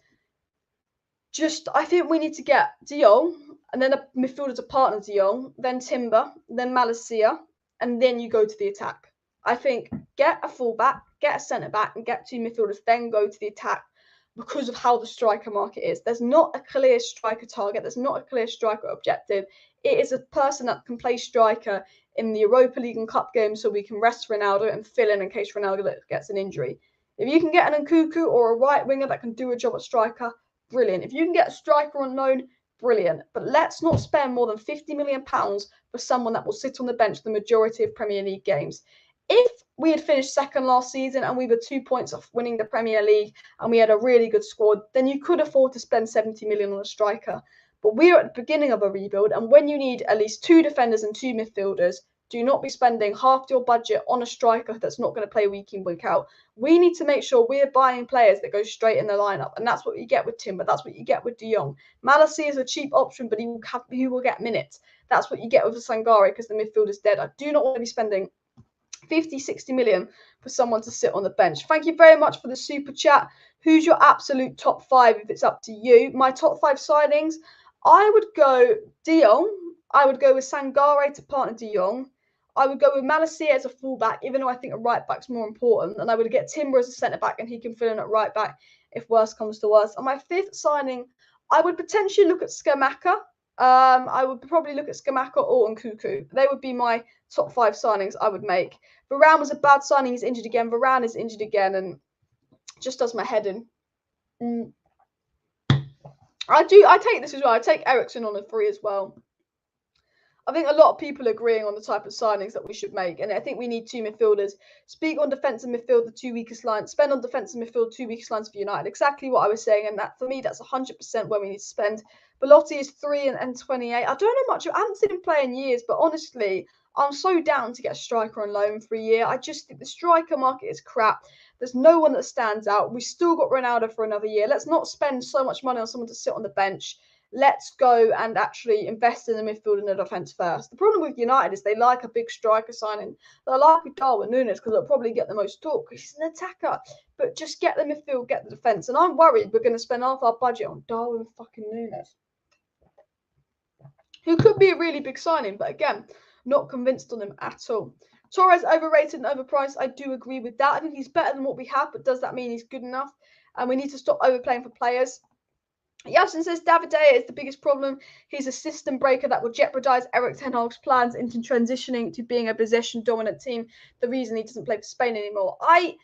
just, I think we need to get De Jong, and then a midfielder to partner De Jong, then Timber, then Malacia, and then you go to the attack. I think get a fullback, get a centre-back, and get two midfielders, then go to the attack, because of how the striker market is. There's not a clear striker target. There's not a clear striker objective. It is a person that can play striker in the Europa League and Cup games so we can rest Ronaldo and fill in case Ronaldo gets an injury. If you can get an Nkunku or a right winger that can do a job at striker, brilliant. If you can get a striker on loan, brilliant. But let's not spend more than £50 million for someone that will sit on the bench the majority of Premier League games. If we had finished second last season and we were 2 points off winning the Premier League and we had a really good squad, then you could afford to spend 70 million on a striker. But we're at the beginning of a rebuild, and when you need at least two defenders and two midfielders, do not be spending half your budget on a striker that's not going to play week in, week out. We need to make sure we're buying players that go straight in the lineup, and that's what you get with Timber. That's what you get with De Jong. Malacia is a cheap option, but he will get minutes. That's what you get with Sangare, because the midfield is dead. I do not want to be spending 50, 60 million for someone to sit on the bench. Thank you very much for the super chat. Who's your absolute top five if it's up to you? My top five signings, I would go De Jong. I would go with Sangare to partner De Jong. I would go with Malacia as a fullback, even though I think a right back's more important. And I would get Timber as a centre back, and he can fill in at right back if worse comes to worse. And my fifth signing, I would potentially look at Skamaka. I would probably look at Skamaka or Nkuku. They would be my top 5 signings I would make. Varane was a bad signing. He's injured again. Varane is injured again, and just does my head in. I take this as well. I take Eriksen on a 3 as well. I think a lot of people are agreeing on the type of signings that we should make, and I think we need 2 midfielders. Speak on defensive midfield, the 2 weakest lines. Spend on defensive midfield, 2 weakest lines for United. Exactly what I was saying, and that for me, that's 100% where we need to spend. Belotti is 3 and 28. I don't know much. I haven't seen him play in years, but honestly, I'm so down to get a striker on loan for a year. I just think the striker market is crap. There's no one that stands out. We still got Ronaldo for another year. Let's not spend so much money on someone to sit on the bench. Let's go and actually invest in the midfield and the defence first. The problem with United is they like a big striker signing. They like with Darwin Núñez because they'll probably get the most talk because he's an attacker. But just get the midfield, get the defence. And I'm worried we're going to spend half our budget on Darwin fucking Núñez, who could be a really big signing. But again, not convinced on him at all. Torres overrated and overpriced. I do agree with that. I think he's better than what we have, but does that mean he's good enough? And we need to stop overplaying for players. Yasin says David De Gea is the biggest problem. He's a system breaker that will jeopardise Erik ten Hag's plans into transitioning to being a possession-dominant team. The reason he doesn't play for Spain anymore. I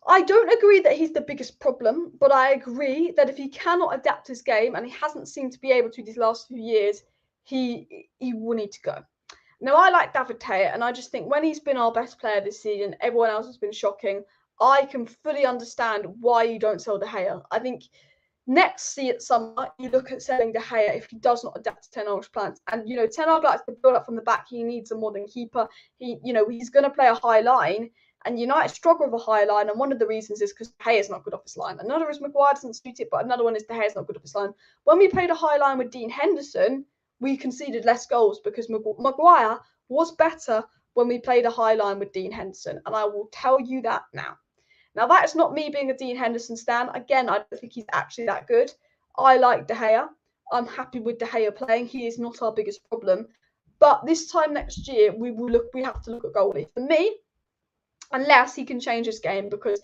don't agree that he's the biggest problem, but I agree that if he cannot adapt his game, and he hasn't seemed to be able to these last few years, he will need to go. Now, I like David De Gea, and I just think when he's been our best player this season, everyone else has been shocking. I can fully understand why you don't sell De Gea. I think next summer, you look at selling De Gea if he does not adapt to Ten Hag's plans. And, Ten Hag likes to build up from the back. He needs a modern keeper. He's going to play a high line. And United struggle with a high line. And one of the reasons is because De Gea is not good off his line. Another is Maguire doesn't suit it, but another one is De Gea is not good off his line. When we played a high line with Dean Henderson, we conceded less goals because Maguire was better when we played a high line with Dean Henderson. And I will tell you that now. Now, that is not me being a Dean Henderson stan. Again, I don't think he's actually that good. I like De Gea. I'm happy with De Gea playing. He is not our biggest problem. But this time next year, we have to look at goalie. For me, unless he can change his game, because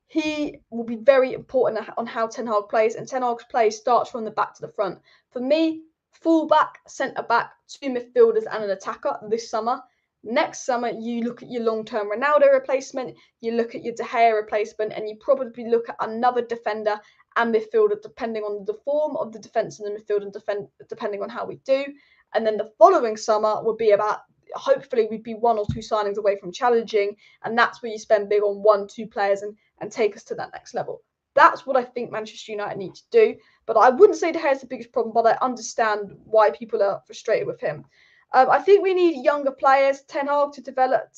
he will be very important on how Ten Hag plays. And Ten Hag's play starts from the back to the front. For me, full-back, centre-back, 2 midfielders and an attacker this summer. Next summer, you look at your long-term Ronaldo replacement, you look at your De Gea replacement, and you probably look at another defender and midfielder, depending on the form of the defence and the midfield, and depending on how we do. And then the following summer would be about, hopefully, we'd be 1 or 2 signings away from challenging, and that's where you spend big on 1-2 players and take us to that next level. That's what I think Manchester United need to do. But I wouldn't say De Gea is the biggest problem, but I understand why people are frustrated with him. I think we need younger players, Ten Hag to develop,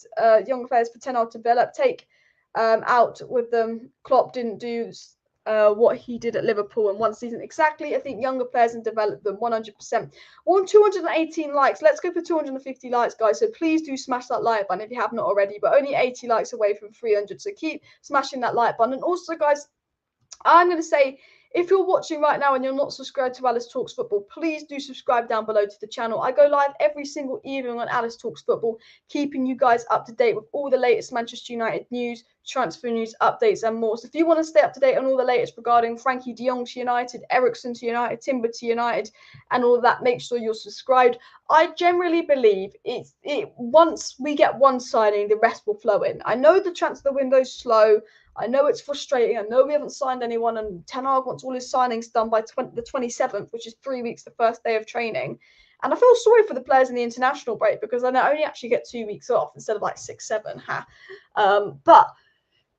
younger players for Ten Hag to develop, take out with them. Klopp didn't do what he did at Liverpool in 1 season exactly. I think younger players and develop them 100%. On 218 likes, let's go for 250 likes, guys. So please do smash that like button if you have not already, but only 80 likes away from 300. So keep smashing that like button. And also, guys, I'm going to say, if you're watching right now and you're not subscribed to Alice Talks Football, please do subscribe down below to the channel. I go live every single evening on Alice Talks Football, keeping you guys up to date with all the latest Manchester United news, transfer news, updates and more. So if you want to stay up to date on all the latest regarding Frenkie de Jong to United, Eriksen to United, Timber to United and all of that, make sure you're subscribed. I generally believe once we get one signing, the rest will flow in. I know the transfer window's slow. I know it's frustrating. I know we haven't signed anyone, and Ten Hag wants all his signings done by the 27th, which is 3 weeks, the first day of training. And I feel sorry for the players in the international break because I only actually get 2 weeks off instead of like 6, 7. But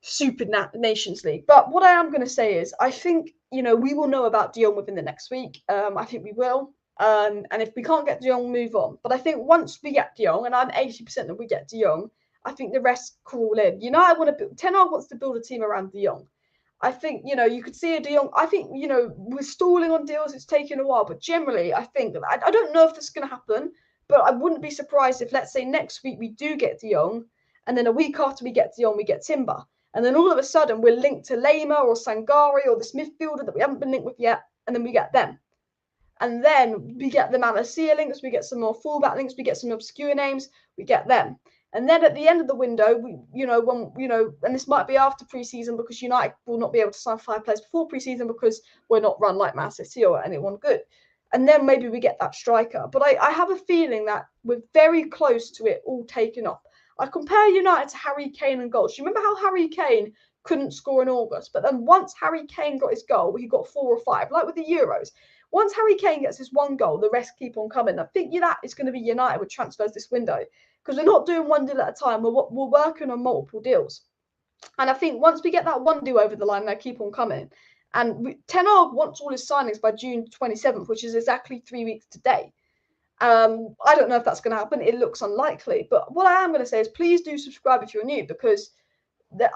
super Nations League. But what I am going to say is I think, we will know about De Jong within the next week. I think we will. And if we can't get De Jong, move on. But I think once we get De Jong, and I'm 80% that we get De Jong, I think the rest crawl in. Ten Hag wants to build a team around De Jong. I think, you could see a De Jong. I think, we're stalling on deals. It's taking a while. But generally, I think, I don't know if this is going to happen, but I wouldn't be surprised if, let's say, next week we do get De Jong, and then a week after we get De Jong, we get Timber. And then all of a sudden, we're linked to Lema or Sangare or this midfielder that we haven't been linked with yet, and then we get them. And then we get the Malacia links, we get some more fullback links, we get some obscure names, we get them. And then at the end of the window, and this might be after pre-season because United will not be able to sign 5 players before pre-season because we're not run like Man City or anyone good. And then maybe we get that striker. But I have a feeling that we're very close to it all taking off. I compare United to Harry Kane and goals. Do you remember how Harry Kane couldn't score in August? But then once Harry Kane got his goal, he got 4 or 5, like with the Euros. Once Harry Kane gets his 1 goal, the rest keep on coming. I think that is going to be United with transfers this window because we're not doing 1 deal at a time. We're working on multiple deals. And I think once we get that 1 deal over the line, they keep on coming. And Ten Hag wants all his signings by June 27th, which is exactly 3 weeks today. I don't know if that's going to happen. It looks unlikely. But what I am going to say is please do subscribe if you're new because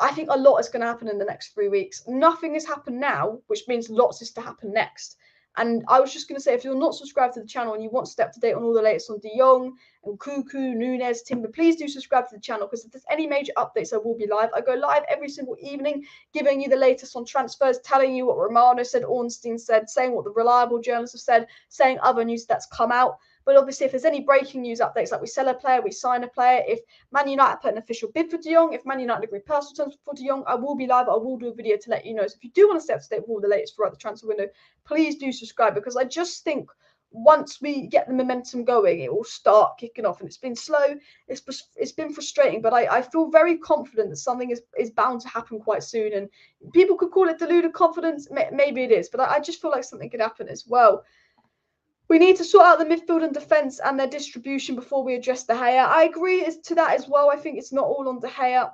I think a lot is going to happen in the next 3 weeks. Nothing has happened now, which means lots is to happen next. And I was just going to say, if you're not subscribed to the channel and you want to stay up to date on all the latest on Jong and Cuckoo, Nunes, Timber, please do subscribe to the channel because if there's any major updates, I will be live. I go live every single evening, giving you the latest on transfers, telling you what Romano said, Ornstein said, saying what the reliable journalists have said, saying other news that's come out. But obviously, if there's any breaking news updates, like we sell a player, we sign a player, if Man United put an official bid for De Jong, if Man United agree personal terms for De Jong, I will be live. I will do a video to let you know. So if you do want to stay up to date with all the latest throughout the transfer window, please do subscribe because I just think once we get the momentum going, it will start kicking off. And it's been slow. It's been frustrating, but I feel very confident that something is bound to happen quite soon. And people could call it deluded confidence. Maybe it is, but I just feel like something could happen as well. We need to sort out the midfield and defence and their distribution before we address De Gea. I agree to that as well. I think it's not all on De Gea.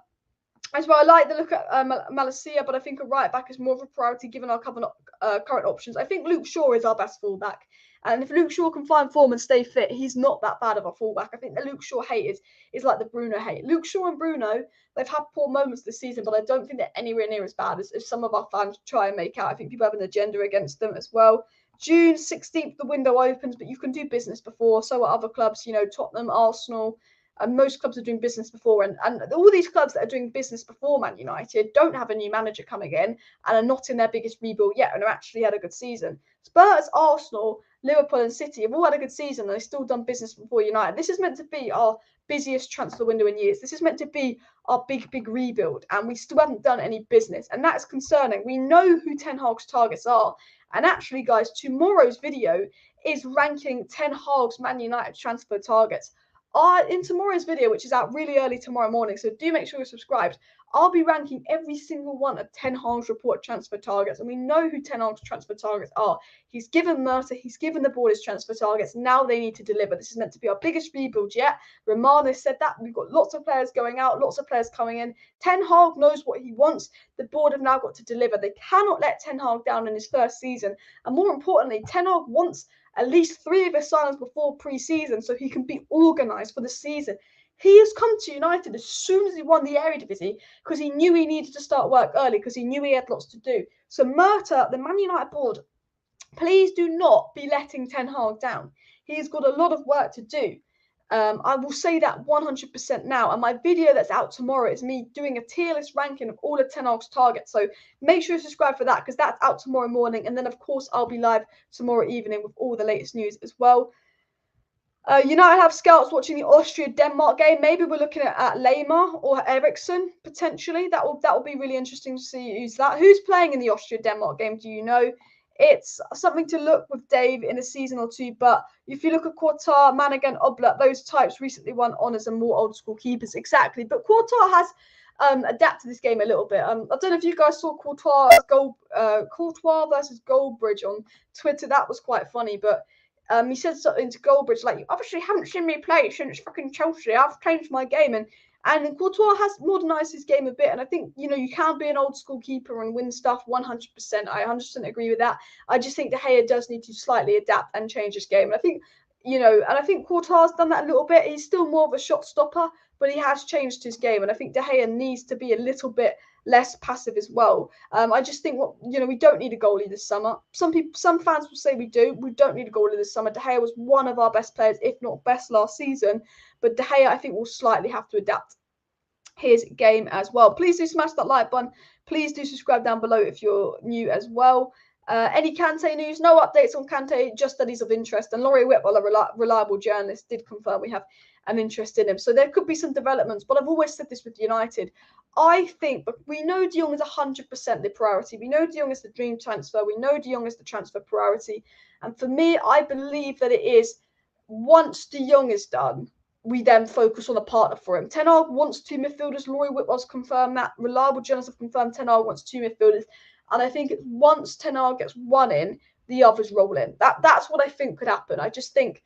As well, I like the look at Malacia, but I think a right back is more of a priority given our current options. I think Luke Shaw is our best fullback. And if Luke Shaw can find form and stay fit, he's not that bad of a fullback. I think the Luke Shaw hate is like the Bruno hate. Luke Shaw and Bruno, they've had poor moments this season, but I don't think they're anywhere near as bad as some of our fans try and make out. I think people have an agenda against them as well. June 16th, the window opens, but you can do business before. So are other clubs, Tottenham, Arsenal, and most clubs are doing business before. And all these clubs that are doing business before Man United don't have a new manager coming in and are not in their biggest rebuild yet and have actually had a good season. Spurs, Arsenal, Liverpool and City have all had a good season and they've still done business before United. This is meant to be our busiest transfer window in years. This is meant to be our big rebuild and we still haven't done any business. And that's concerning. We know who Ten Hag's targets are. And actually, guys, tomorrow's video is ranking Ten Hag's Man United transfer targets. In tomorrow's video, which is out really early tomorrow morning, so do make sure you're subscribed, I'll be ranking every single one of Ten Hag's report transfer targets. And we know who Ten Hag's transfer targets are. He's given Mercer, he's given the board his transfer targets. Now they need to deliver. This is meant to be our biggest rebuild yet. Romano said that. We've got lots of players going out, lots of players coming in. Ten Hag knows what he wants. The board have now got to deliver. They cannot let Ten Hag down in his first season. And more importantly, Ten Hag wants at least 3 of his signings before pre-season so he can be organised for the season. He has come to United as soon as he won the Eredivisie because he knew he needed to start work early because he knew he had lots to do. So Murta, the Man United board, please do not be letting Ten Hag down. He's got a lot of work to do. I will say that 100% now. And my video that's out tomorrow is me doing a tier list ranking of all of Ten Hag's targets. So make sure you subscribe for that because that's out tomorrow morning. And then, of course, I'll be live tomorrow evening with all the latest news as well. United have scouts watching the Austria-Denmark game. Maybe we're looking at Lema or Eriksson, potentially. That will be really interesting to see who's that. Who's playing in the Austria-Denmark game, do you know? It's something to look with Dave in a season or two. But if you look at Quartar, Managan, Oblak, those types recently won honours and more old school keepers. Exactly. But Quartar has adapted this game a little bit. I don't know if you guys saw Courtois versus Goldbridge on Twitter. That was quite funny. But he said something to Goldbridge like, you obviously haven't seen me play since fucking Chelsea. I've changed my game. And Courtois has modernised his game a bit. And I think, you can be an old school keeper and win stuff 100%. I 100% agree with that. I just think De Gea does need to slightly adapt and change his game. And I think, and I think Courtois has done that a little bit. He's still more of a shot stopper, but he has changed his game. And I think De Gea needs to be a little bit less passive as well. I just think we don't need a goalie this summer. Some fans will say we do. We don't need a goalie this summer. De Gea was one of our best players, if not best last season. But De Gea, I think, will slightly have to adapt his game as well. Please do smash that like button. Please do subscribe down below if you're new as well. Any Kante news? No updates on Kante, just studies of interest. And Laurie Whitwell, a reliable journalist, did confirm we have an interest in him. So there could be some developments. But I've always said this with United. I think, but we know De Jong is 100% the priority. We know De Jong is the dream transfer. We know De Jong is the transfer priority. And for me, I believe that it is, once De Jong is done, we then focus on a partner for him. Ten Hag wants 2 midfielders. Laurie Whitwell's confirmed that. Reliable journalists have confirmed Ten Hag wants 2 midfielders. And I think once Ten Hag gets one in, the others roll in. That's what I think could happen. I just think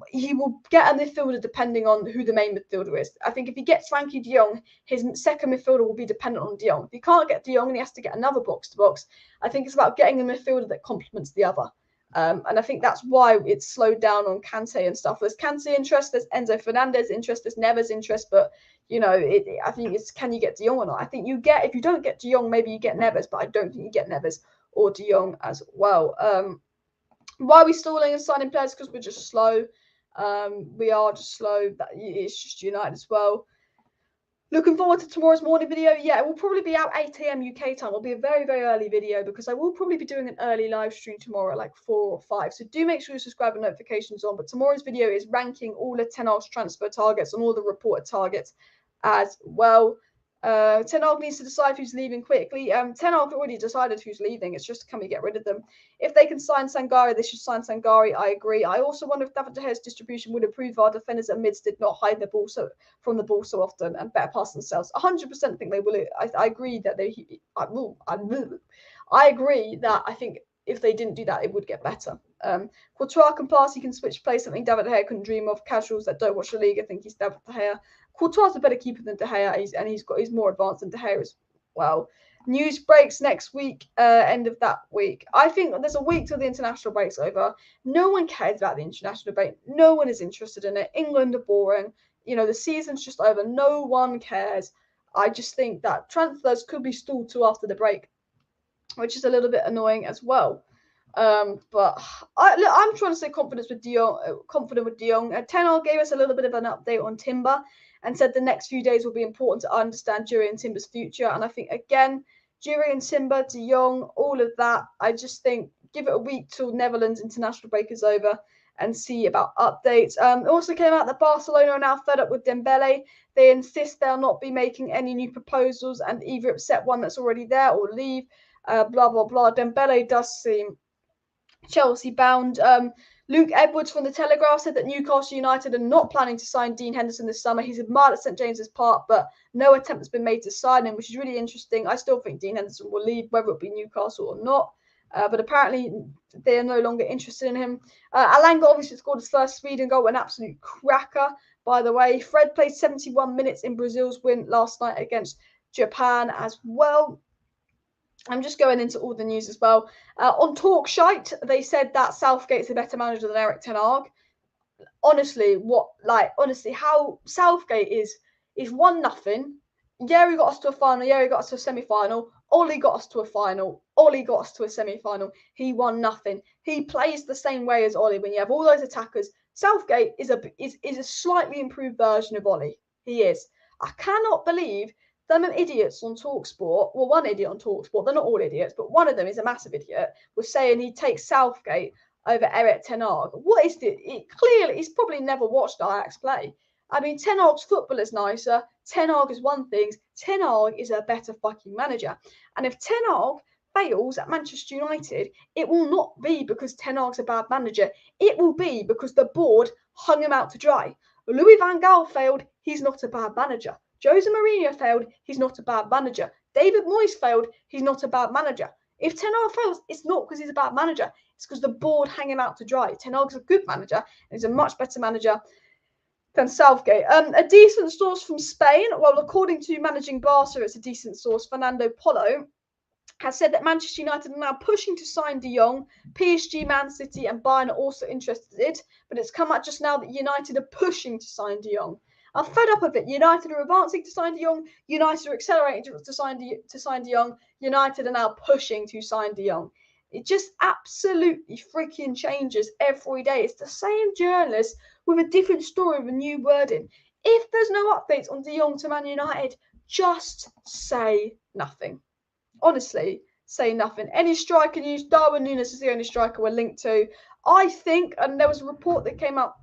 he will get a midfielder depending on who the main midfielder is. I think if he gets Frenkie de Jong, his second midfielder will be dependent on de Jong. If he can't get de Jong and he has to get another box-to-box, I think it's about getting a midfielder that complements the other. And I think that's why it's slowed down on Kante and stuff. There's Kante interest, there's Enzo Fernandez interest, there's Neves interest, but you know, I think it's, can you get de Jong or not? I think you get, if you don't get de Jong, maybe you get Neves, but I don't think you get Neves or de Jong as well. Why are we stalling and signing players? Because we're just slow. We are just slow. It's just United as well. Looking forward to tomorrow's morning video. Yeah, it will probably be out 8 AM UK time. It'll be a very, very early video because I will probably be doing an early live stream tomorrow at like 4 or 5. So do make sure you subscribe and notifications on. But tomorrow's video is ranking all of Ten Hag's transfer targets and all the reported targets as well. Ten Hag needs to decide who's leaving quickly. Ten Hag already decided who's leaving. It's just, can we get rid of them? If they can sign Sangare, they should sign Sangare. I agree. I also wonder if David De Gea's distribution would improve if our defenders at mids did not hide the ball from the ball so often and better pass themselves. 100% think they will. I agree that I agree that I think if they didn't do that, it would get better. Courtois can pass. He can switch plays. Something David De Gea couldn't dream of. Casuals that don't watch the league, I think he's David De Gea. Courtois is a better keeper than De Gea, he's more advanced than De Gea as well. News breaks next week, end of that week. I think there's a week till the international break's over. No one cares about the international break. No one is interested in it. England are boring. You know, the season's just over. No one cares. I just think that transfers could be stalled till after the break, which is a little bit annoying as well. But I'm trying to stay confident with De Jong. Ten Hag gave us a little bit of an update on Timber and said the next few days will be important to understand Jurrien and Timber's future. And I think, again, Jurrien, Timber, De Jong, all of that, I just think give it a week till Netherlands international break is over and see about updates. It also came out that Barcelona are now fed up with Dembele. They insist they'll not be making any new proposals and either accept one that's already there or leave. Blah, blah, blah. Dembele does seem Chelsea bound. Luke Edwards from the Telegraph said that Newcastle United are not planning to sign Dean Henderson this summer. He's admired at St James's Park, but no attempt has been made to sign him, which is really interesting. I still think Dean Henderson will leave, whether it be Newcastle or not. But apparently they are no longer interested in him. Alanga obviously scored his first Sweden goal, an absolute cracker, by the way. Fred played 71 minutes in Brazil's win last night against Japan as well. I'm just going into all the news as well. On Talkshite, they said that Southgate's a better manager than Erik ten Hag. Honestly, how Southgate is 1-0. Yeah, he got us to a final. Yeah, he got us to a semi-final. Ollie got us to a final. Ollie got us to a semi-final. He won nothing. He plays the same way as Ollie when you have all those attackers. Southgate is a slightly improved version of Ollie. He is. I cannot believe them idiots on TalkSport, well, one idiot on TalkSport, they're not all idiots, but one of them is a massive idiot, was saying he'd take Southgate over Erik ten Hag. What is this? Clearly, he's probably never watched Ajax play. I mean, Ten Hag's football is nicer. Ten Hag is one thing. Ten Hag is a better fucking manager. And if Ten Hag fails at Manchester United, it will not be because Ten Hag's a bad manager. It will be because the board hung him out to dry. Louis van Gaal failed. He's not a bad manager. Jose Mourinho failed. He's not a bad manager. David Moyes failed. He's not a bad manager. If Ten Hag fails, it's not because he's a bad manager. It's because the board hang him out to dry. Ten Hag's a good manager. And he's a much better manager than Southgate. A decent source from Spain, well, according to managing Barca, it's a decent source, Fernando Polo, has said that Manchester United are now pushing to sign De Jong. PSG, Man City and Bayern are also interested, but it's come out just now that United are pushing to sign De Jong. I'm fed up of it. United are advancing to sign De Jong. United are accelerating to sign De Jong. United are now pushing to sign De Jong. It just absolutely freaking changes every day. It's the same journalist with a different story with a new wording. If there's no updates on De Jong to Man United, just say nothing. Honestly, say nothing. Any striker news? Darwin Núñez is the only striker we're linked to. I think, and there was a report that came out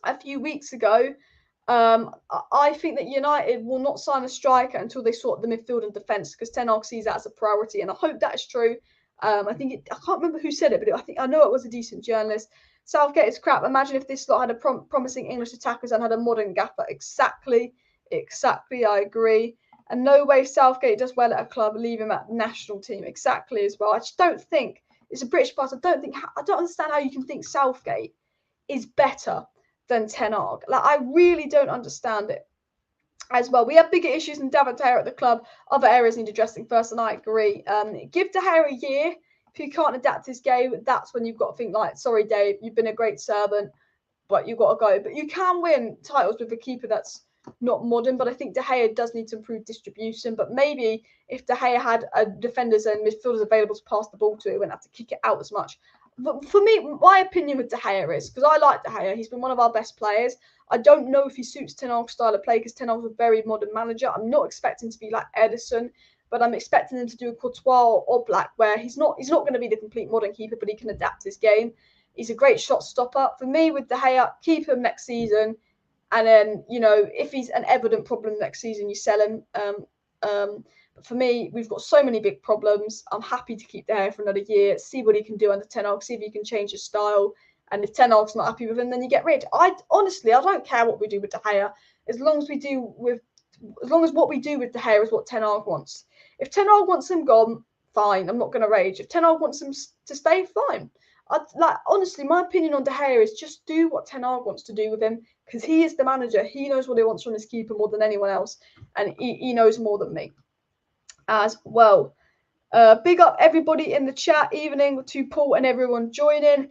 a few weeks ago. I think that United will not sign a striker until they sort the midfield and defence, because Ten Hag sees that as a priority, and I hope that is true. I can't remember who said it, but I know it was a decent journalist. Southgate is crap. Imagine if this lot had a promising English attackers and had a modern gaffer. Exactly. I agree. And no way Southgate does well at a club, leave him at the national team. Exactly as well. I just don't think it's a British pass. I don't understand how you can think Southgate is better than Ten Hag. Like, I really don't understand it as well. We have bigger issues than David De Gea at the club. Other areas need addressing first, and I agree. Give De Gea a year. If you can't adapt his game, that's when you've got to think, like, sorry, Dave, you've been a great servant, but you've got to go. But you can win titles with a keeper that's not modern, but I think De Gea does need to improve distribution. But maybe if De Gea had defenders and midfielders available to pass the ball to, he wouldn't have to kick it out as much. But for me, my opinion with De Gea is, because I like De Gea, he's been one of our best players. I don't know if he suits Ten Hag's style of play, because Ten Hag's a very modern manager. I'm not expecting to be like Edison, but I'm expecting him to do a Courtois or Black, where he's not going to be the complete modern keeper, but he can adapt his game. He's a great shot stopper. For me, with De Gea, keep him next season. And then, if he's an evident problem next season, you sell him. But for me, we've got so many big problems. I'm happy to keep De Gea for another year, see what he can do under Ten Hag, see if he can change his style. And if Ten Hag's not happy with him, then you get rid. I don't care what we do with De Gea, as long as what we do with De Gea is what Ten Hag wants. If Ten Hag wants him gone, fine. I'm not going to rage. If Ten Hag wants him to stay, fine. Honestly, my opinion on De Gea is just do what Ten Hag wants to do with him, because he is the manager. He knows what he wants from his keeper more than anyone else, and he knows more than me as well. Big up everybody in the chat. Evening to Paul and everyone joining.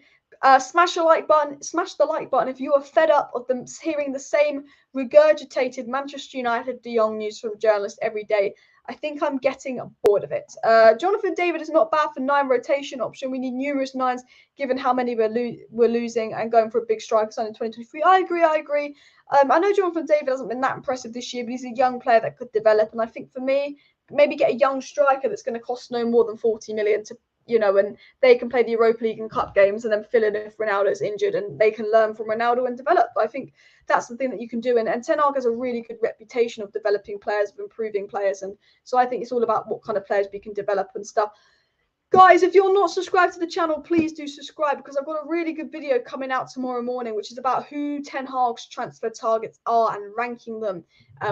Smash the like button. Smash the like button if you are fed up of them hearing the same regurgitated Manchester United De Jong news from journalists every day. I think I'm getting bored of it. Jonathan David is not bad for 9 rotation option. We need numerous 9s, given how many we're losing and going for a big striker sign in 2023. I agree. I know Jonathan David hasn't been that impressive this year, but he's a young player that could develop. And I think for me, maybe get a young striker that's going to cost no more than 40 million to, and they can play the Europa League and Cup games and then fill in if Ronaldo's injured, and they can learn from Ronaldo and develop. I think that's the thing that you can do. And Ten Hag has a really good reputation of developing players, of improving players. And so I think it's all about what kind of players we can develop and stuff. Guys, if you're not subscribed to the channel, please do subscribe, because I've got a really good video coming out tomorrow morning, which is about who Ten Hag's transfer targets are and ranking them.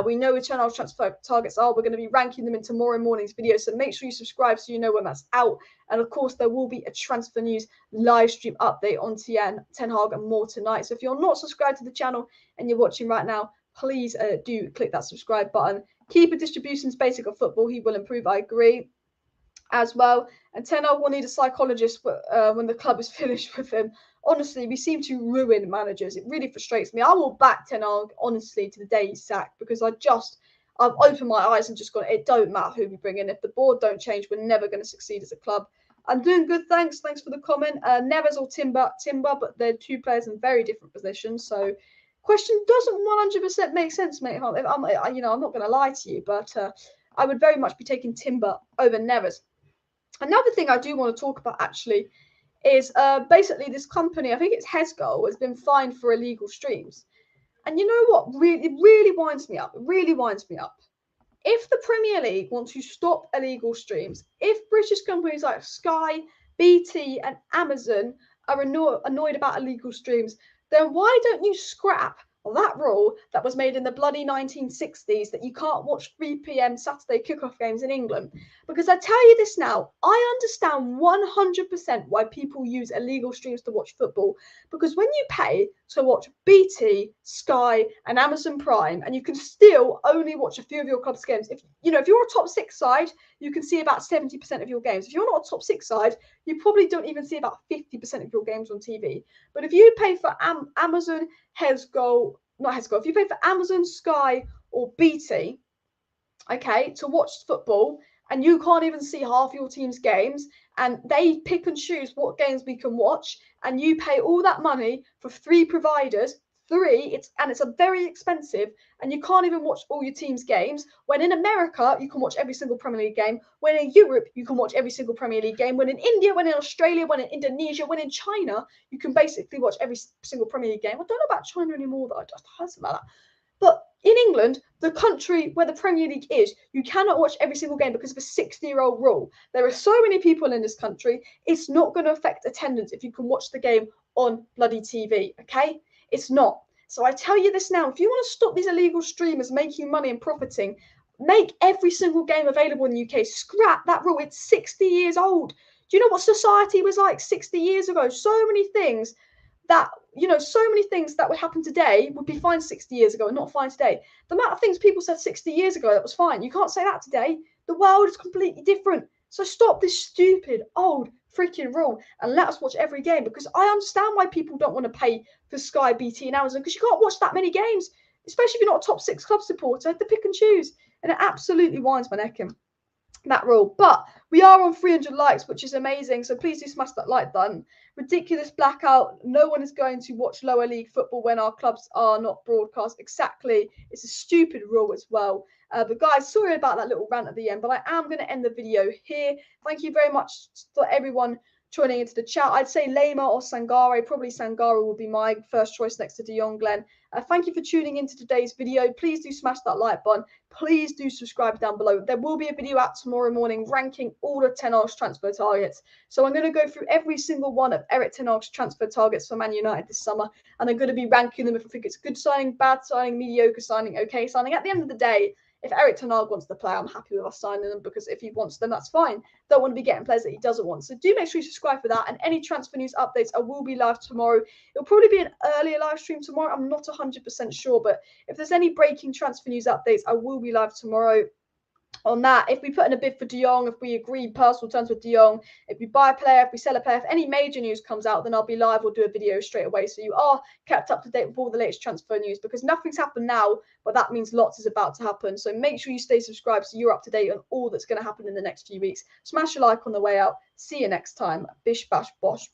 We know who Ten Hag's transfer targets are. We're going to be ranking them in tomorrow morning's video, so make sure you subscribe so you know when that's out. And of course, there will be a transfer news live stream update on Ten Hag and more tonight. So if you're not subscribed to the channel and you're watching right now, please do click that subscribe button. Keeper distribution's basic of football. He will improve. I agree as well. And Ten Hag will need a psychologist when the club is finished with him. Honestly, we seem to ruin managers. It really frustrates me. I will back Ten Hag, honestly, to the day he's sacked, because I've opened my eyes and just gone, it don't matter who we bring in. If the board don't change, we're never going to succeed as a club. I'm doing good, thanks. Thanks for the comment. Neves or Timber, but they're 2 players in very different positions. So question doesn't 100% make sense, mate. I'm not going to lie to you, but I would very much be taking Timber over Neves. Another thing I do want to talk about, actually, is basically this company, I think it's Hesgo, has been fined for illegal streams. And you know what? It really winds me up. It really winds me up. If the Premier League wants to stop illegal streams, if British companies like Sky, BT and Amazon are annoyed about illegal streams, then why don't you scrap that rule that was made in the bloody 1960s that you can't watch 3 p.m. Saturday kickoff games in England? Because I tell you this now, I understand 100% why people use illegal streams to watch football. Because when you pay to watch BT, Sky and Amazon Prime, and you can still only watch a few of your club's games. If you're a top 6 side, you can see about 70% of your games. If you're not a top 6 side, you probably don't even see about 50% of your games on TV. But if you pay for Amazon, if you pay for Amazon, Sky or BT, okay, to watch football, and you can't even see half your team's games, and they pick and choose what games we can watch, and you pay all that money for 3 providers, free, it's a very expensive, and you can't even watch all your team's games. When in America, you can watch every single Premier League game. When in Europe, you can watch every single Premier League game. When in India, when in Australia, when in Indonesia, when in China, you can basically watch every single Premier League game. I don't know about China anymore, though. I just heard something about that. But in England, the country where the Premier League is, you cannot watch every single game because of a 60-year-old rule. There are so many people in this country, it's not going to affect attendance if you can watch the game on bloody TV, okay? It's not. So I tell you this now, if you want to stop these illegal streamers making money and profiting, make every single game available in the UK. Scrap that rule. It's 60 years old. Do you know what society was like 60 years ago? So many things that, so many things that would happen today would be fine 60 years ago and not fine today. The amount of things people said 60 years ago that was fine, you can't say that today. The world is completely different. So stop this stupid old freaking rule and let us watch every game, because I understand why people don't want to pay for Sky, BT and Amazon, because you can't watch that many games, especially if you're not a top 6 club supporter. To pick and choose, and it absolutely winds my neck in, that rule. But we are on 300 likes, which is amazing, so please do smash that like button. Ridiculous blackout. No one is going to watch lower league football when our clubs are not broadcast. Exactly. It's a stupid rule as well. But guys, sorry about that little rant at the end, but I am going to end the video here. Thank you very much for everyone joining into the chat. I'd say Lema or Sangare. Probably Sangare will be my first choice next to De Jong, Glenn. Thank you for tuning into today's video. Please do smash that like button. Please do subscribe down below. There will be a video out tomorrow morning ranking all of Ten Hag's transfer targets. So I'm going to go through every single one of Erik Ten Hag's transfer targets for Man United this summer, and I'm going to be ranking them if I think it's a good signing, bad signing, mediocre signing, okay signing. At the end of the day, if Erik Ten Hag wants to play, I'm happy with us signing them, because if he wants them, that's fine. Don't want to be getting players that he doesn't want. So do make sure you subscribe for that. And any transfer news updates, I will be live tomorrow. It'll probably be an earlier live stream tomorrow. I'm not 100% sure, but if there's any breaking transfer news updates, I will be live tomorrow on that. If we put in a bid for De Jong, if we agree personal terms with De Jong, if we buy a player, if we sell a player, if any major news comes out, then I'll be live or do a video straight away. So you are kept up to date with all the latest transfer news, because nothing's happened now, but that means lots is about to happen. So make sure you stay subscribed so you're up to date on all that's going to happen in the next few weeks. Smash a like on the way out. See you next time. Bish, bash, bosh.